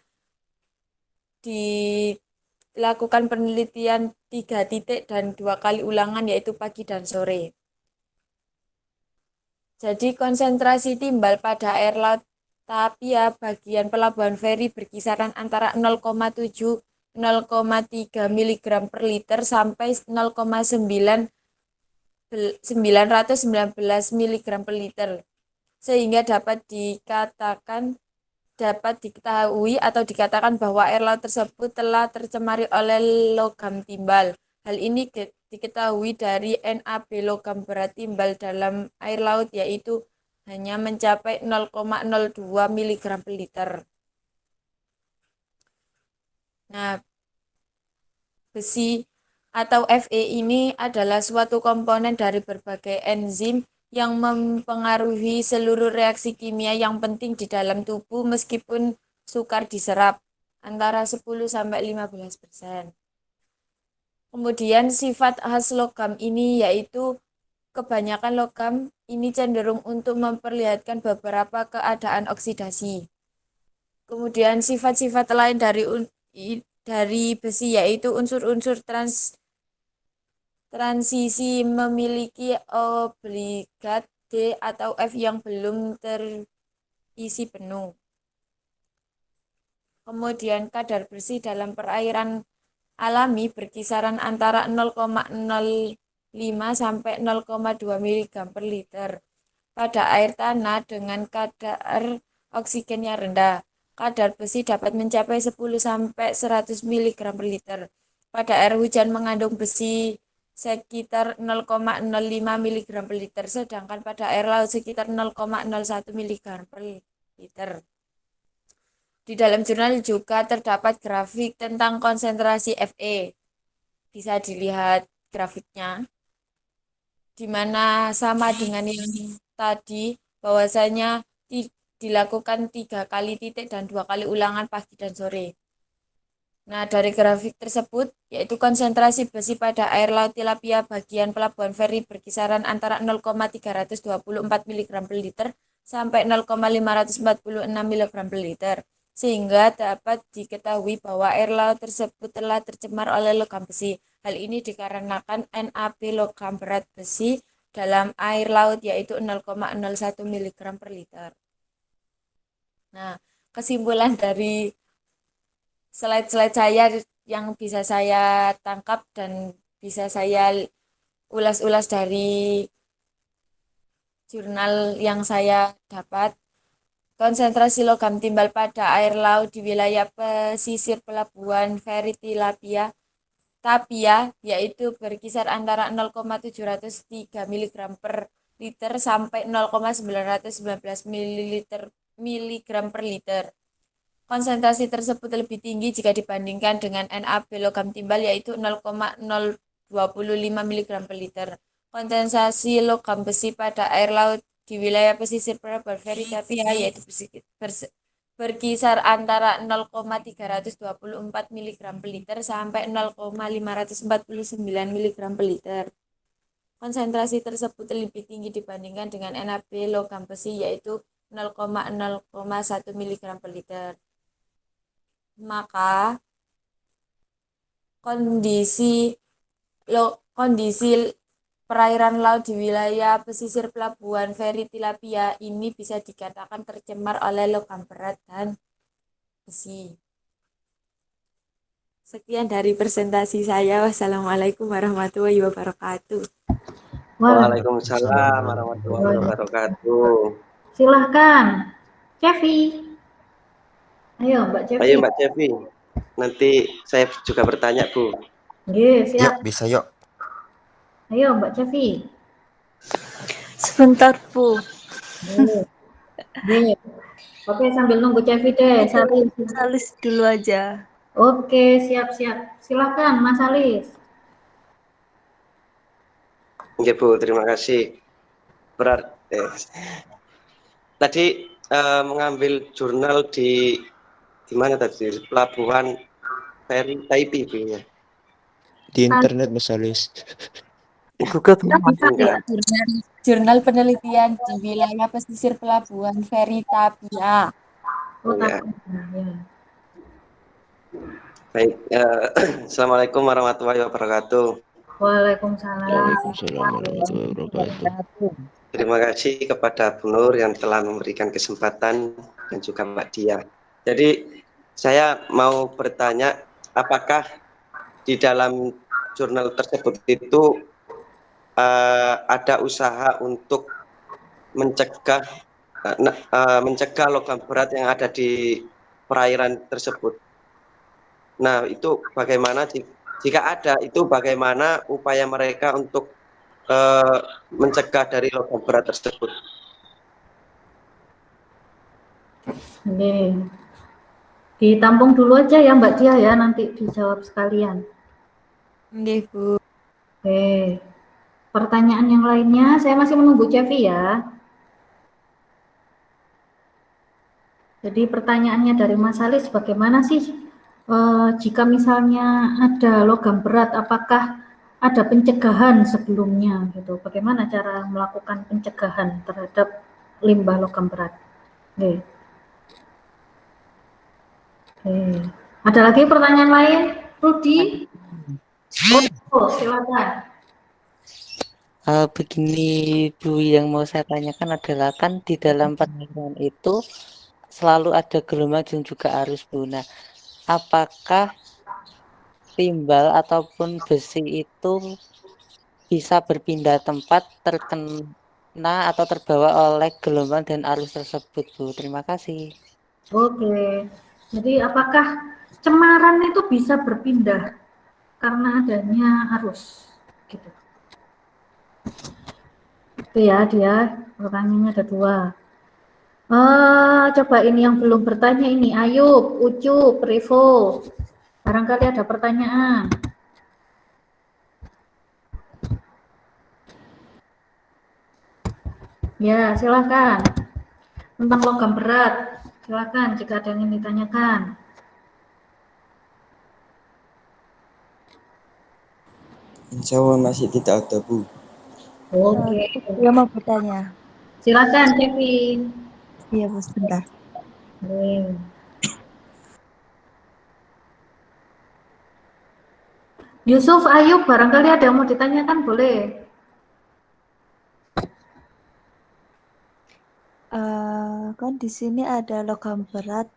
G: dilakukan penelitian 3 titik dan 2 kali ulangan yaitu pagi dan sore. Jadi konsentrasi timbal pada air laut Tapia bagian Pelabuhan Feri berkisaran antara 0,7 0,3 mg per liter sampai 0,919 mg per liter. Sehingga dapat diketahui atau dikatakan bahwa air laut tersebut telah tercemari oleh logam timbal. Hal ini diketahui dari NaB logam berat timbal dalam air laut yaitu hanya mencapai 0,02 mg per liter. Nah, besi atau Fe ini adalah suatu komponen dari berbagai enzim yang mempengaruhi seluruh reaksi kimia yang penting di dalam tubuh meskipun sukar diserap antara 10-15%. Kemudian sifat khas logam ini yaitu kebanyakan logam ini cenderung untuk memperlihatkan beberapa keadaan oksidasi. Kemudian sifat-sifat lain dari besi yaitu unsur-unsur transisi memiliki obligat D atau F yang belum terisi penuh. Kemudian kadar bersih dalam perairan alami berkisaran antara 0,05 sampai 0,2 mg per liter. Pada air tanah dengan kadar oksigen yang rendah, kadar besi dapat mencapai 10 sampai 100 mg per liter. Pada air hujan mengandung besi sekitar 0,05 mg per liter, sedangkan pada air laut sekitar 0,01 mg per liter. Di dalam jurnal juga terdapat grafik tentang konsentrasi Fe. Bisa dilihat grafiknya, di mana sama dengan yang tadi, bahwasanya dilakukan 3 kali titik dan 2 kali ulangan pagi dan sore. Nah, dari grafik tersebut, yaitu konsentrasi besi pada air laut tilapia bagian Pelabuhan Feri berkisaran antara 0,324 mg per liter sampai 0,546 mg per liter. sehingga dapat diketahui bahwa air laut tersebut telah tercemar oleh logam besi. Hal ini dikarenakan NaB logam berat besi dalam air laut yaitu 0,01 mg per liter. Nah, kesimpulan dari slide-slide saya yang bisa saya tangkap dan bisa saya ulas-ulas dari jurnal yang saya dapat, konsentrasi logam timbal pada air laut di wilayah pesisir pelabuhan Ferry Tapia yaitu berkisar antara 0,703 mg per liter sampai 0,919 mg per liter. Konsentrasi tersebut lebih tinggi jika dibandingkan dengan NaB logam timbal yaitu 0,025 mg per liter. Konsentrasi logam besi pada air laut di wilayah pesisir pelabuhan Ferry Tapia yaitu berkisar antara 0,324 mg per liter sampai 0,549 mg per liter. Konsentrasi tersebut lebih tinggi dibandingkan dengan NaB logam besi yaitu 0,1 mg per liter. Maka kondisi perairan laut di wilayah pesisir pelabuhan Ferry Tapia ini bisa dikatakan tercemar oleh logam berat dan besi. Sekian dari presentasi saya. Wassalamualaikum warahmatullahi wabarakatuh.
J: Waalaikumsalam warahmatullahi wabarakatuh.
A: Silahkan, Cevi. Ayo, Mbak Cevi.
J: Ayo Mbak Cevi. Nanti saya juga bertanya, Bu.
A: Oke, siap.
I: Yuk, bisa yuk.
A: Ayo, Mbak Cevi.
H: Sebentar, Bu.
A: Oke, sambil nunggu Cevi deh.
H: Salis dulu aja.
A: Oke, siap-siap. Silakan, Mas Alis.
J: Oke, Bu, terima kasih. Tadi mengambil jurnal di mana tadi? Pelabuhan Ferry Tapia, Bu, ya.
I: Di internet, Mas Alis.
J: Google
G: Jurnal penelitian di wilayah pesisir pelabuhan Ferry Tapia.
J: Oh, ya. Baik, Assalamualaikum warahmatullahi wabarakatuh.
A: Waalaikumsalam.
I: Waalaikumsalam warahmatullahi wabarakatuh.
J: Terima kasih kepada Bu Nur yang telah memberikan kesempatan dan juga Mbak Dia. Jadi saya mau bertanya, apakah di dalam jurnal tersebut itu ada usaha untuk mencegah logam berat yang ada di perairan tersebut? Nah, itu bagaimana jika ada, itu bagaimana upaya mereka untuk mencegah dari logam berat tersebut?
A: Oke. Ditampung dulu aja ya Mbak Dia ya, nanti dijawab sekalian.
G: Oke, Bu.
A: Oke. Pertanyaan yang lainnya, saya masih menunggu Cevi ya. Jadi pertanyaannya dari Mas Alis, bagaimana sih jika misalnya ada logam berat, apakah ada pencegahan sebelumnya gitu? Bagaimana cara melakukan pencegahan terhadap limbah logam berat? Oke. Oke. Ada lagi pertanyaan lain, Rudi? Oh, silakan.
D: Begini, Bu, yang mau saya tanyakan adalah kan di dalam perairan itu selalu ada gelombang dan juga arus, Bu. Nah, apakah timbal ataupun besi itu bisa berpindah tempat terkena atau terbawa oleh gelombang dan arus tersebut, Bu? Terima kasih.
A: Oke, jadi apakah cemaran itu bisa berpindah karena adanya arus? Gitu. Itu ya dia, pertanyaannya ada dua. Coba ini yang belum bertanya ini, Ayub, Ucup, Revo. Barangkali ada pertanyaan. Ya, silakan. Tentang logam berat. Silakan jika ada yang ingin ditanyakan.
K: Insya Allah masih tidak ada, Bu.
A: Oke.
H: Dia mau bertanya.
A: Silakan, Kevin.
H: Iya, Bu, sebentar.
A: Yusuf, Ayub, barangkali ada yang mau ditanyakan, boleh.
L: Kan di sini ada logam berat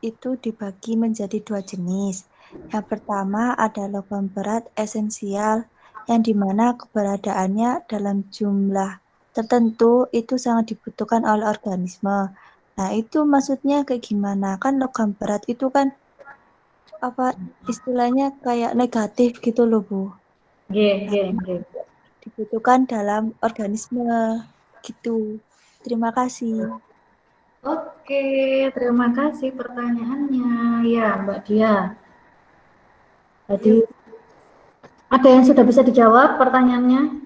L: itu dibagi menjadi 2 jenis. Yang pertama ada logam berat esensial yang dimana keberadaannya dalam jumlah tertentu itu sangat dibutuhkan oleh organisme. Nah, itu maksudnya kayak gimana? Kan logam berat itu kan apa istilahnya kayak negatif gitu loh, Bu. Nah, dibutuhkan dalam organisme gitu. Terima kasih.
A: Oke, terima kasih pertanyaannya. Ya, Mbak Dia. Jadi, ada yang sudah bisa dijawab pertanyaannya?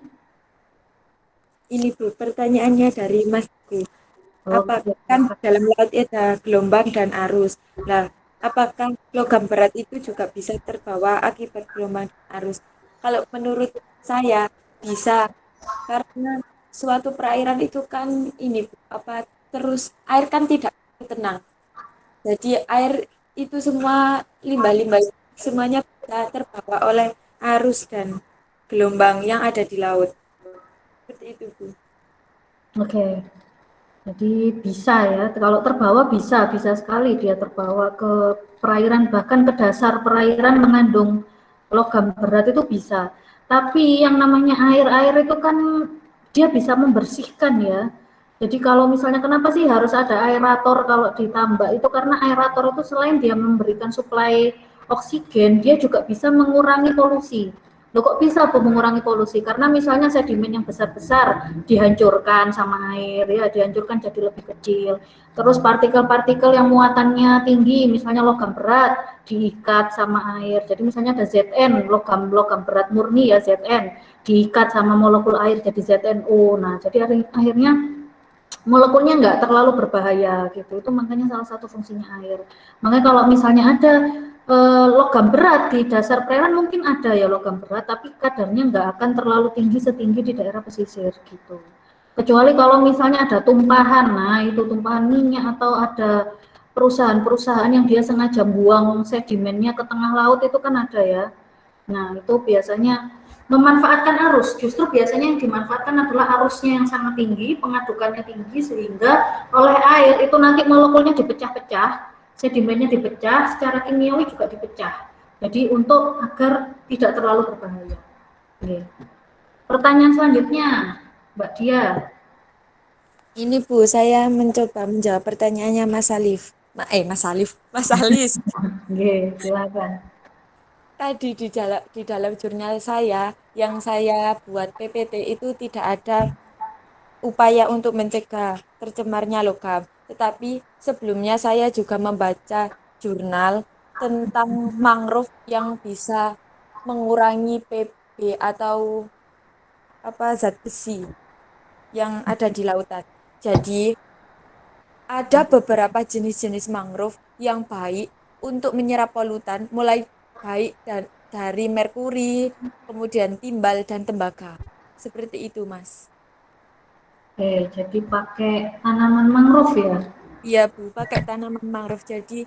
G: Ini Bu, pertanyaannya dari Mas Bu. Apakah kan dalam laut ada gelombang dan arus? Nah, apakah logam berat itu juga bisa terbawa akibat gelombang dan arus? Kalau menurut saya bisa, karena suatu perairan itu kan ini apa terus air kan tidak tenang. Jadi air itu semua limbah-limbah semuanya bisa terbawa oleh arus dan gelombang yang ada di laut. Seperti itu, Bu.
A: Oke. Jadi bisa ya, kalau terbawa bisa sekali dia terbawa ke perairan, bahkan ke dasar perairan mengandung logam berat itu bisa. Tapi yang namanya air itu kan dia bisa membersihkan ya. Jadi kalau misalnya kenapa sih harus ada aerator kalau ditambak itu karena aerator itu selain dia memberikan suplai oksigen, dia juga bisa mengurangi polusi. Loh kok bisa Bu mengurangi polusi? Karena misalnya sedimen yang besar-besar dihancurkan sama air, ya dihancurkan jadi lebih kecil. Terus partikel-partikel yang muatannya tinggi, misalnya logam berat, diikat sama air. Jadi misalnya ada Zn, logam berat murni ya Zn, diikat sama molekul air jadi ZNO. Nah, jadi akhirnya molekulnya nggak terlalu berbahaya gitu. Itu makanya salah satu fungsinya air. Makanya kalau misalnya ada logam berat di dasar perairan mungkin ada ya logam berat, tapi kadarnya nggak akan terlalu tinggi setinggi di daerah pesisir gitu. Kecuali kalau misalnya ada tumpahan, nah itu tumpahan minyak atau ada perusahaan-perusahaan yang dia sengaja buang sedimennya ke tengah laut itu kan ada ya. Nah itu biasanya memanfaatkan arus, justru biasanya yang dimanfaatkan adalah arusnya yang sangat tinggi, pengadukannya tinggi sehingga oleh air itu nanti molekulnya dipecah-pecah, sedimennya dipecah, secara kimiawi juga dipecah. Jadi untuk agar tidak terlalu berbahaya. Oke. Pertanyaan selanjutnya, Mbak Dia.
G: Ini Bu, saya mencoba menjawab pertanyaannya Mas Alif. Mas Alis.
A: Oke, silakan.
G: Tadi di dalam jurnal saya yang saya buat PPT itu tidak ada upaya untuk mencegah tercemarnya logam. Tetapi sebelumnya saya juga membaca jurnal tentang mangrove yang bisa mengurangi PB atau zat besi yang ada di lautan. Jadi ada beberapa jenis-jenis mangrove yang baik untuk menyerap polutan, mulai baik dari merkuri, kemudian timbal dan tembaga. Seperti itu, Mas.
A: Oke, jadi pakai tanaman mangrove ya?
G: Iya, Bu, pakai tanaman mangrove. Jadi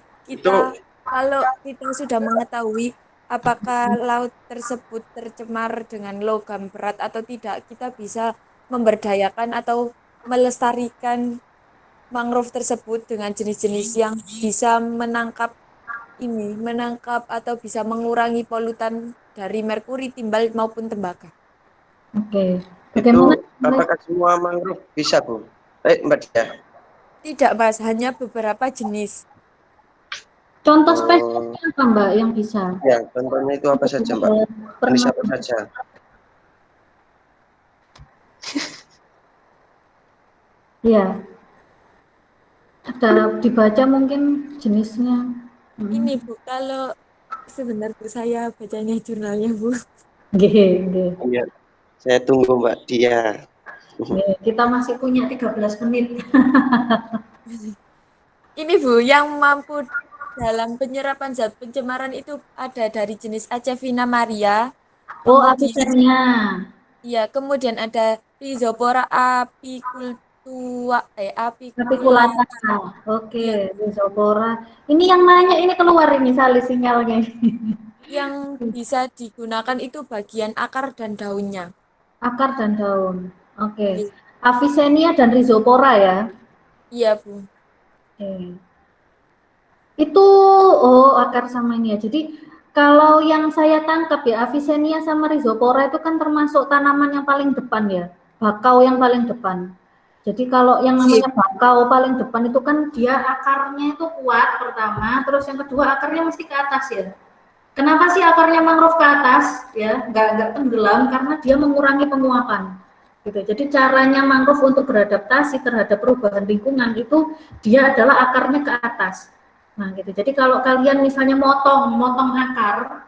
G: kalau kita sudah mengetahui apakah laut tersebut tercemar dengan logam berat atau tidak, kita bisa memberdayakan atau melestarikan mangrove tersebut dengan jenis-jenis yang bisa menangkap atau bisa mengurangi polutan dari merkuri, timbal maupun tembaga.
A: Oke.
J: Bagaimana? Itu apakah semua mangrove bisa, Bu? Mbak Dia.
G: Tidak, Mas, hanya beberapa jenis.
A: Contoh spesiesnya apa, Mbak, yang bisa?
J: Ya, contohnya itu apa saja, Mbak? Jenis apa saja?
A: Iya. Ada dibaca mungkin jenisnya.
G: Ini Bu, kalau sebentar Bu, saya bacanya jurnalnya Bu.
J: Iya, saya tunggu Mbak Dia.
A: Kita masih punya 13 menit.
G: Ini Bu, yang mampu dalam penyerapan zat pencemaran itu ada dari jenis Acevina maria.
A: Oh, apicernya.
G: Iya, kemudian ada Rhizopora
A: apiculata. Oke, Rhizopora. Ini yang nanya ini keluar ini sinyalnya.
G: yang bisa digunakan itu bagian akar dan daunnya.
A: Akar dan daun. Oke.
G: Iya,
A: Avicennia dan Rhizopora ya.
G: iya, Bu.
A: Oke. Itu akar sama ini ya. Jadi kalau yang saya tangkap ya Avicennia sama Rhizopora itu kan termasuk tanaman yang paling depan ya. Bakau yang paling depan. Jadi kalau yang namanya bakau paling depan itu kan dia akarnya itu kuat pertama, terus yang kedua akarnya mesti ke atas ya. Kenapa sih akarnya mangrove ke atas ya? Nggak tenggelam karena dia mengurangi penguapan. Gitu. Jadi caranya mangrove untuk beradaptasi terhadap perubahan lingkungan itu dia adalah akarnya ke atas. Nah, gitu. Jadi kalau kalian misalnya motong akar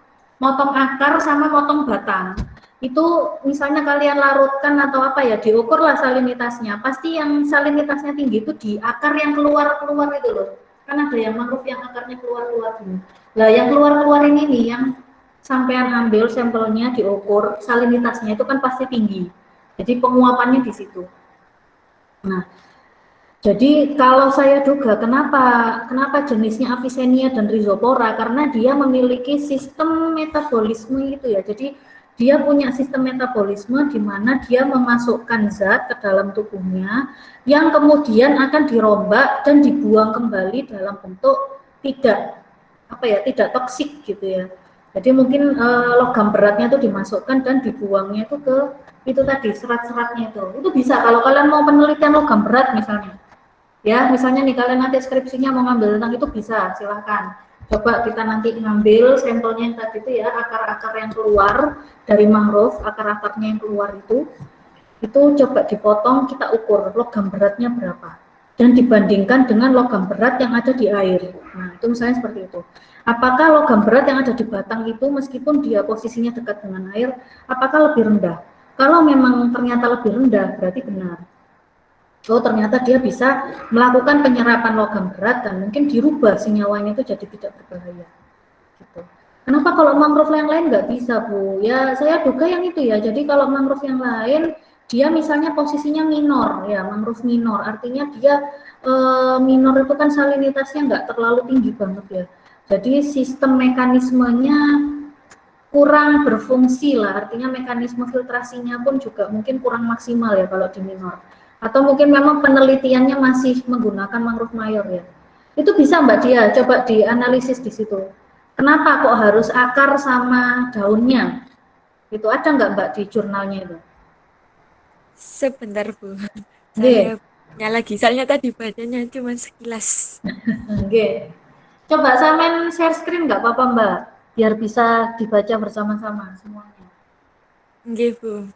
A: sama motong batang, itu misalnya kalian larutkan atau apa ya, diukurlah salinitasnya. Pasti yang salinitasnya tinggi itu di akar yang keluar-keluar itu loh. Kan ada yang mangrove yang akarnya keluar-keluar gini. Nah, yang keluar-keluar ini nih yang sampean ambil sampelnya diukur salinitasnya itu kan pasti tinggi. Jadi penguapannya di situ. Nah, jadi kalau saya duga kenapa jenisnya Avicennia dan Rhizopora karena dia memiliki sistem metabolisme itu ya. Jadi dia punya sistem metabolisme di mana dia memasukkan zat ke dalam tubuhnya yang kemudian akan dirombak dan dibuang kembali dalam bentuk tidak toksik gitu ya. Jadi mungkin logam beratnya itu dimasukkan dan dibuangnya itu ke itu tadi serat-seratnya itu bisa kalau kalian mau penelitian logam berat misalnya ya misalnya nih kalian nanti skripsinya mau ngambil tentang itu bisa silahkan coba kita nanti ngambil sampelnya yang tadi itu ya akar-akar yang keluar dari mangrove akar-akarnya yang keluar itu coba dipotong kita ukur logam beratnya berapa dan dibandingkan dengan logam berat yang ada di air. Nah itu misalnya seperti itu. Apakah logam berat yang ada di batang itu meskipun dia posisinya dekat dengan air apakah lebih rendah? Kalau memang ternyata lebih rendah, berarti benar. Oh, ternyata dia bisa melakukan penyerapan logam berat dan mungkin dirubah senyawanya itu jadi tidak berbahaya. Gitu. Kenapa kalau mangrove yang lain nggak bisa, Bu? Ya, saya duga yang itu ya. Jadi kalau mangrove yang lain, dia misalnya posisinya minor, ya, mangrove minor. Artinya dia minor itu kan salinitasnya nggak terlalu tinggi banget ya. Jadi sistem mekanismenya kurang berfungsi lah, artinya mekanisme filtrasinya pun juga mungkin kurang maksimal ya kalau di minor. Atau mungkin memang penelitiannya masih menggunakan mangrove mayor ya. Itu bisa Mbak Dia, coba dianalisis di situ. Kenapa kok harus akar sama daunnya? Itu ada nggak Mbak di jurnalnya itu?
G: Sebentar, Bu. Saya punya lagi, soalnya tadi bacanya cuma sekilas.
A: Oke. Coba sampean share screen nggak apa-apa Mbak? Biar bisa dibaca bersama-sama semuanya.
G: Nggih, Bu.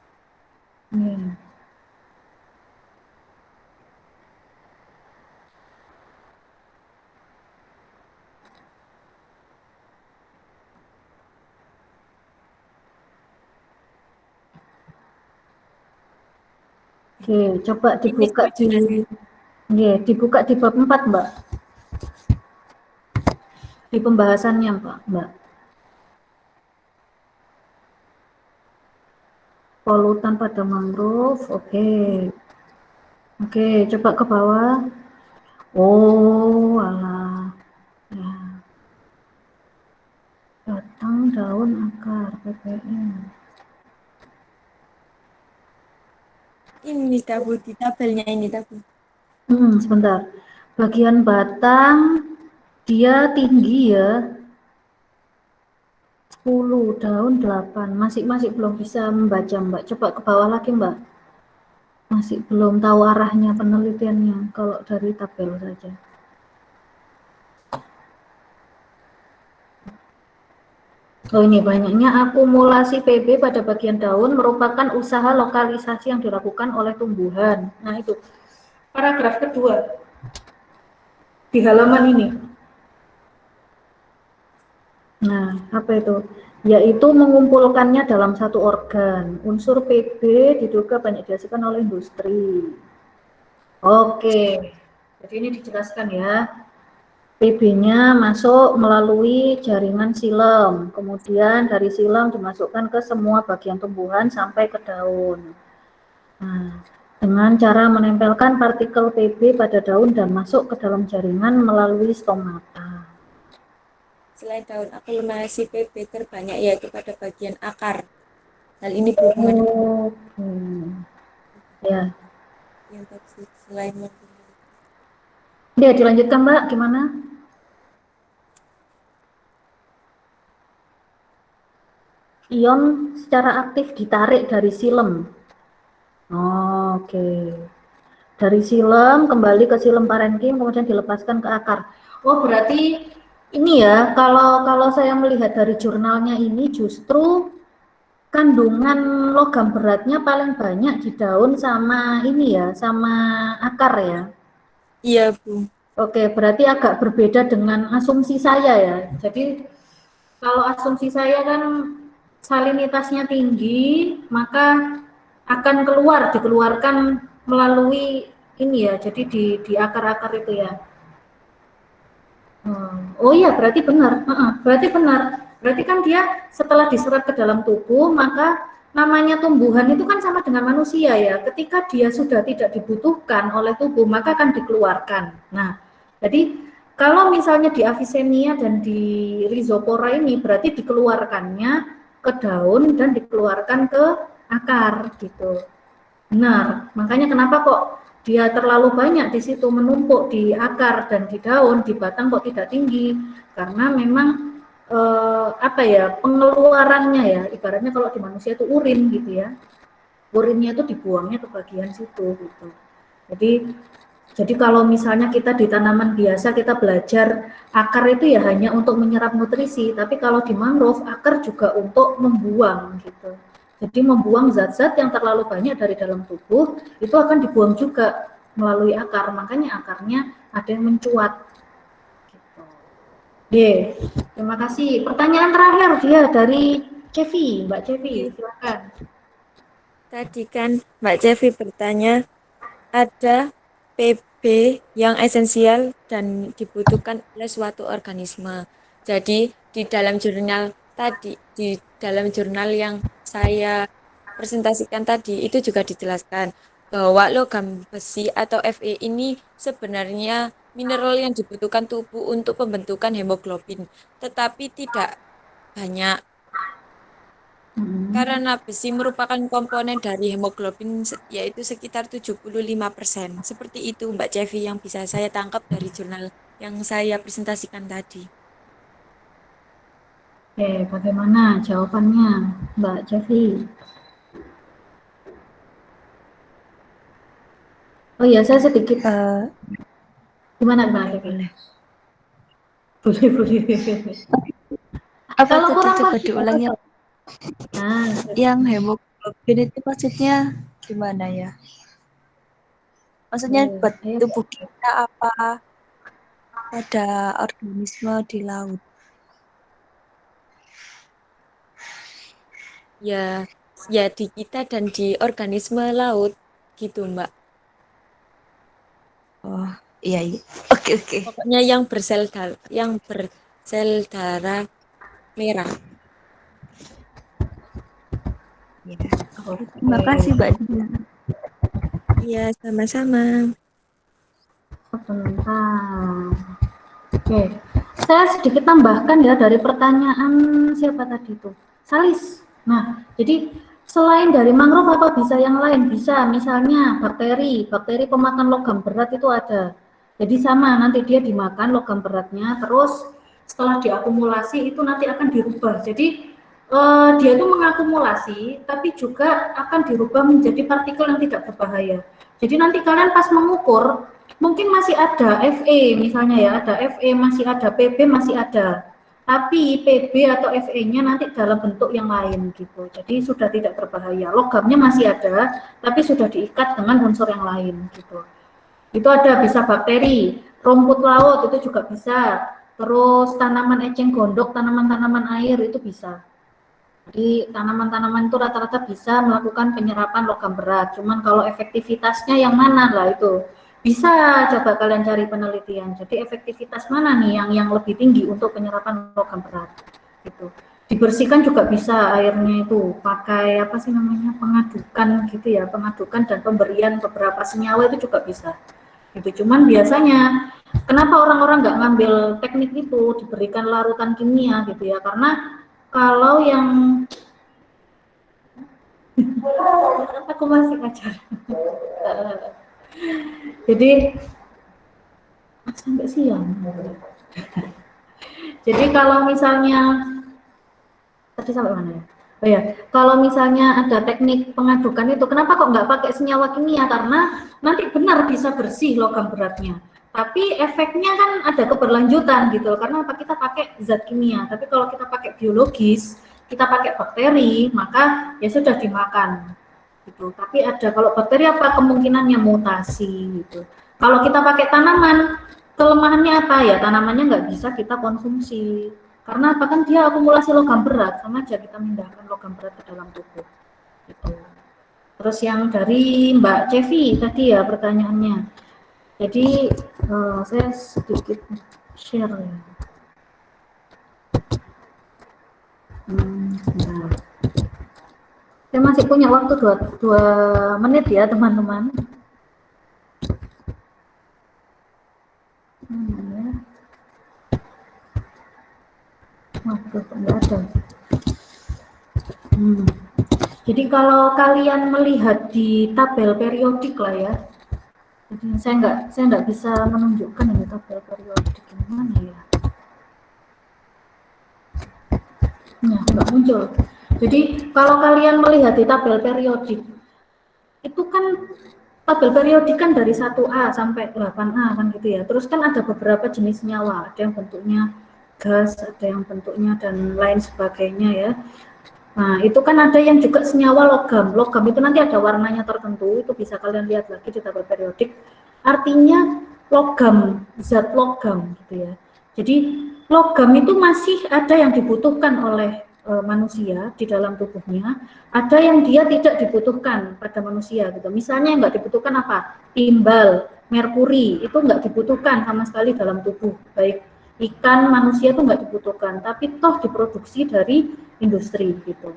A: Oke, coba dibuka di bab 4, Mbak. Di pembahasannya, Mbak. Polutan pada mangrove, oke. Oke, coba ke bawah. Oh, alah. Ya. Batang, daun, akar, ppm.
G: Ini Bu, di tabelnya ini Bu.
A: Sebentar. Bagian batang dia tinggi ya. 10, daun 8. Masih belum bisa membaca, Mbak. Coba ke bawah lagi, Mbak. Masih belum tahu arahnya penelitiannya kalau dari tabel saja. Oh ini banyaknya akumulasi Pb pada bagian daun merupakan usaha lokalisasi yang dilakukan oleh tumbuhan. Nah itu paragraf kedua di halaman ini. Nah apa itu? Yaitu mengumpulkannya dalam satu organ. Unsur Pb diduga banyak dihasilkan oleh industri. Oke, jadi ini dijelaskan ya. Pb-nya masuk melalui jaringan silem, kemudian dari silem dimasukkan ke semua bagian tumbuhan sampai ke daun. Nah, dengan cara menempelkan partikel Pb pada daun dan masuk ke dalam jaringan melalui stomata.
G: selain daun aklimasi PB terbanyak yaitu pada bagian akar. Hal ini berhubungan
A: Ya.
G: yang toksik selain
A: Ya, dilanjutkan Mbak, gimana? Ion secara aktif ditarik dari silem. Oke. Dari silem kembali ke silem parenkim kemudian dilepaskan ke akar. Oh, berarti ini ya, kalau saya melihat dari jurnalnya ini justru kandungan logam beratnya paling banyak di daun sama ini ya, sama akar ya.
G: Iya, Bu.
A: Oke, berarti agak berbeda dengan asumsi saya ya. Jadi kalau asumsi saya kan salinitasnya tinggi, maka akan dikeluarkan melalui ini ya, jadi di akar-akar itu ya. Oh iya, berarti benar. Berarti benar. Berarti kan dia setelah diserap ke dalam tubuh, maka namanya tumbuhan itu kan sama dengan manusia ya. Ketika dia sudah tidak dibutuhkan oleh tubuh, maka akan dikeluarkan. Nah, jadi kalau misalnya di Avicennia dan di Rhizopora ini berarti dikeluarkannya ke daun dan dikeluarkan ke akar gitu. Benar. Makanya kenapa kok dia terlalu banyak di situ menumpuk di akar dan di daun, di batang kok tidak tinggi? Karena memang pengeluarannya ya, ibaratnya kalau di manusia itu urin gitu ya. Urinnya itu dibuangnya ke bagian situ gitu. Jadi kalau misalnya kita di tanaman biasa kita belajar akar itu ya hanya untuk menyerap nutrisi, tapi kalau di mangrove akar juga untuk membuang gitu. Jadi membuang zat-zat yang terlalu banyak dari dalam tubuh itu akan dibuang juga melalui akar, makanya akarnya ada yang mencuat. Gitu. Terima kasih. Pertanyaan terakhir dia dari Cevi, Mbak Cevi, silakan.
G: Tadi kan Mbak Cevi bertanya, ada PB yang esensial dan dibutuhkan oleh suatu organisme. Jadi di dalam jurnal yang saya presentasikan tadi itu juga dijelaskan bahwa logam besi atau Fe ini sebenarnya mineral yang dibutuhkan tubuh untuk pembentukan hemoglobin, tetapi tidak banyak. Karena besi merupakan komponen dari hemoglobin yaitu sekitar 75%. Seperti itu Mbak Cevi yang bisa saya tangkap dari jurnal yang saya presentasikan tadi.
A: Oke, bagaimana jawabannya Mbak Cevi? Oh iya, saya sedikit. Gimana Mbak Cevi? Boleh.
L: Apa
A: Kalau kurang
L: coba diulangi? Yang hemoglobin itu maksudnya gimana ya? Maksudnya buat tubuh kita apa pada organisme di laut?
G: Ya di kita dan di organisme laut gitu Mbak.
L: Oh iya. Oke.
G: Pokoknya yang bersel darah merah.
L: Ya. Terima kasih Mbak.
G: Iya, sama-sama.
A: Sebentar. Oke, saya sedikit tambahkan ya dari pertanyaan siapa tadi itu? Salis. Nah, jadi selain dari mangrove apa bisa yang lain? Bisa, misalnya bakteri pemakan logam berat itu ada. Jadi sama, nanti dia dimakan logam beratnya, terus setelah diakumulasi itu nanti akan dirubah. Jadi dia itu mengakumulasi, tapi juga akan dirubah menjadi partikel yang tidak berbahaya. Jadi nanti kalian pas mengukur, mungkin masih ada Fe misalnya ya, ada Fe, masih ada PB, masih ada. Tapi PB atau Fe-nya nanti dalam bentuk yang lain gitu. Jadi sudah tidak berbahaya. Logamnya masih ada, tapi sudah diikat dengan unsur yang lain gitu. Itu ada, bisa bakteri, rumput laut itu juga bisa. Terus tanaman eceng gondok, tanaman-tanaman air itu bisa. Jadi tanaman-tanaman itu rata-rata bisa melakukan penyerapan logam berat. Cuman kalau efektivitasnya yang mana lah itu bisa coba kalian cari penelitian. Jadi efektivitas mana nih yang lebih tinggi untuk penyerapan logam berat? Gitu. Dibersihkan juga bisa airnya itu pakai apa sih namanya, pengadukan gitu ya, pengadukan dan pemberian beberapa senyawa itu juga bisa. Gitu. Cuman biasanya Kenapa orang-orang nggak ngambil teknik itu, diberikan larutan kimia gitu ya? Karena kalau yang aku masih ngajar. Jadi sampai siang. Jadi kalau misalnya tadi sampai mana ya? Oh ya, kalau misalnya ada teknik pengadukan itu, kenapa kok nggak pakai senyawa kimia? Karena nanti benar bisa bersih logam beratnya. Tapi efeknya kan ada keberlanjutan gitu, karena apa kita pakai zat kimia. Tapi kalau kita pakai biologis, kita pakai bakteri, maka ya sudah dimakan. Gitu. Tapi ada kalau bakteri apa kemungkinannya mutasi gitu. Kalau kita pakai tanaman, kelemahannya apa ya? Tanamannya nggak bisa kita konsumsi. Karena apa kan dia akumulasi logam berat, sama aja kita memindahkan logam berat ke dalam tubuh. Gitu. Terus yang dari Mbak Cevi tadi ya pertanyaannya. Jadi saya sedikit share ya. Nah. Saya masih punya waktu 2 menit ya teman-teman. Waduh, enggak ada. Jadi kalau kalian melihat di tabel periodik lah ya. Jadi saya nggak bisa menunjukkan ini tabel periodik mana ya. Nah, nggak muncul. Jadi kalau kalian melihat di tabel periodik, itu kan tabel periodik kan dari 1A sampai 8A kan gitu ya. Terus kan ada beberapa jenis senyawa, ada yang bentuknya gas, ada yang bentuknya dan lain sebagainya ya. Nah, itu kan ada yang juga senyawa logam. Logam itu nanti ada warnanya tertentu, itu bisa kalian lihat lagi di tabel periodik. Artinya logam, zat logam gitu ya. Jadi logam itu masih ada yang dibutuhkan oleh manusia di dalam tubuhnya, ada yang dia tidak dibutuhkan pada manusia gitu. Misalnya yang nggak dibutuhkan apa? Timbal, merkuri, itu nggak dibutuhkan sama sekali dalam tubuh, baik ikan, manusia itu nggak dibutuhkan, tapi toh diproduksi dari industri gitu.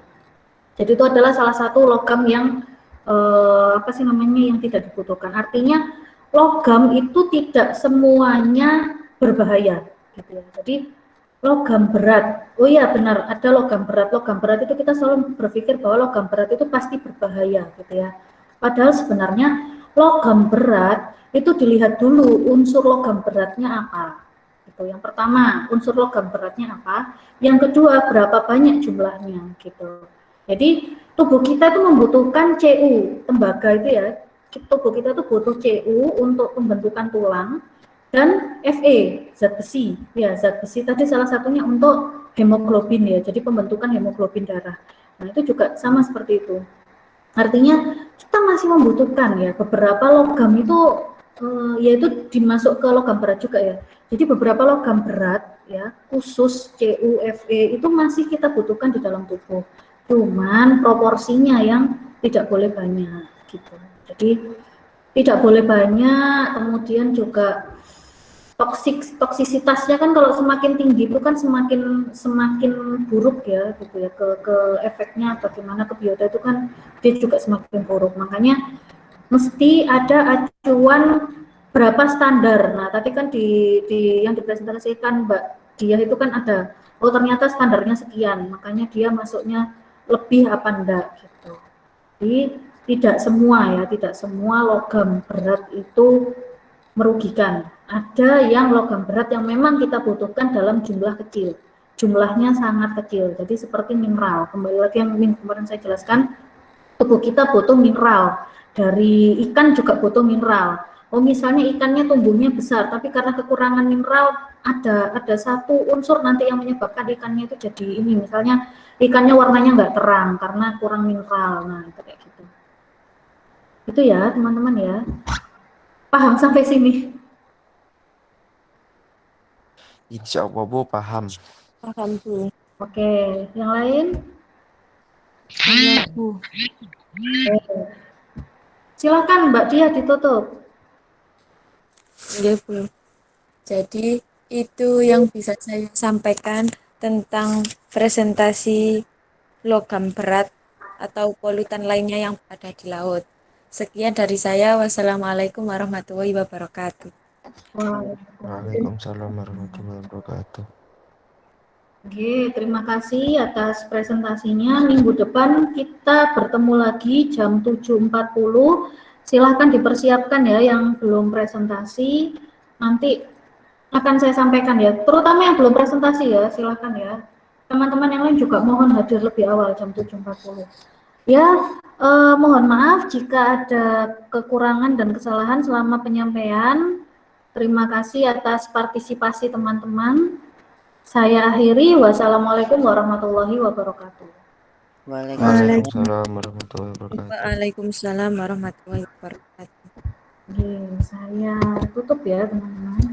A: Jadi itu adalah salah satu logam yang yang tidak dibutuhkan. Artinya logam itu tidak semuanya berbahaya gitu ya. Jadi logam berat, oh iya benar ada logam berat. Logam berat itu kita selalu berpikir bahwa logam berat itu pasti berbahaya gitu ya. Padahal sebenarnya logam berat itu dilihat dulu unsur logam beratnya apa. Gitu. Yang pertama unsur logam beratnya apa. Yang kedua berapa banyak jumlahnya gitu. Jadi tubuh kita itu membutuhkan Cu, tembaga itu ya. Tubuh kita itu butuh Cu untuk pembentukan tulang. Dan Fe, zat besi. Ya, zat besi tadi salah satunya untuk hemoglobin ya, jadi pembentukan hemoglobin darah. Nah, itu juga sama seperti itu. Artinya kita masih membutuhkan ya, beberapa logam itu yaitu dimasuk ke logam berat juga ya. Jadi beberapa logam berat ya, khusus Cu, Fe itu masih kita butuhkan di dalam tubuh. Cuman proporsinya yang tidak boleh banyak gitu. Jadi tidak boleh banyak, kemudian juga toksisitasnya kan kalau semakin tinggi itu kan semakin buruk ya gitu ya ke efeknya bagaimana ke biota itu kan dia juga semakin buruk. Makanya mesti ada acuan berapa standar. Nah, tadi kan di yang dipresentasikan Mbak Dia itu kan ada oh ternyata standarnya sekian, makanya dia masuknya lebih apa enggak gitu. Jadi tidak semua logam berat itu merugikan. Ada yang logam berat yang memang kita butuhkan dalam jumlah kecil. Jumlahnya sangat kecil. Jadi seperti mineral. Kembali lagi yang kemarin saya jelaskan, tubuh kita butuh mineral. Dari ikan juga butuh mineral. Oh misalnya ikannya tumbuhnya besar, tapi karena kekurangan mineral ada satu unsur nanti yang menyebabkan ikannya itu jadi ini. Misalnya ikannya warnanya nggak terang karena kurang mineral. Nah itu kayak gitu. Itu ya teman-teman ya. Paham sampai sini?
I: Insya Allah Bu, paham.
G: Paham Bu.
A: Oke, yang lain?
L: Iya Bu.
A: Silakan Mbak Dia ditutup.
G: Iya Bu. Jadi itu yang bisa saya sampaikan tentang presentasi logam berat atau polutan lainnya yang ada di laut. Sekian dari saya. Wassalamualaikum warahmatullahi wabarakatuh.
I: Waalaikumsalam warahmatullahi wabarakatuh.
A: Oke, terima kasih atas presentasinya. Minggu depan kita bertemu lagi jam 7.40. Silahkan dipersiapkan ya yang belum presentasi. Nanti akan saya sampaikan ya, terutama yang belum presentasi ya, silahkan ya. Teman-teman yang lain juga mohon hadir lebih awal jam 7.40. Ya, mohon maaf jika ada kekurangan dan kesalahan selama penyampaian. Terima kasih atas partisipasi teman-teman. Saya akhiri. Wassalamualaikum warahmatullahi wabarakatuh.
I: Waalaikumsalam warahmatullahi wabarakatuh.
G: Waalaikumsalam warahmatullahi wabarakatuh.
A: Oke, saya tutup ya teman-teman.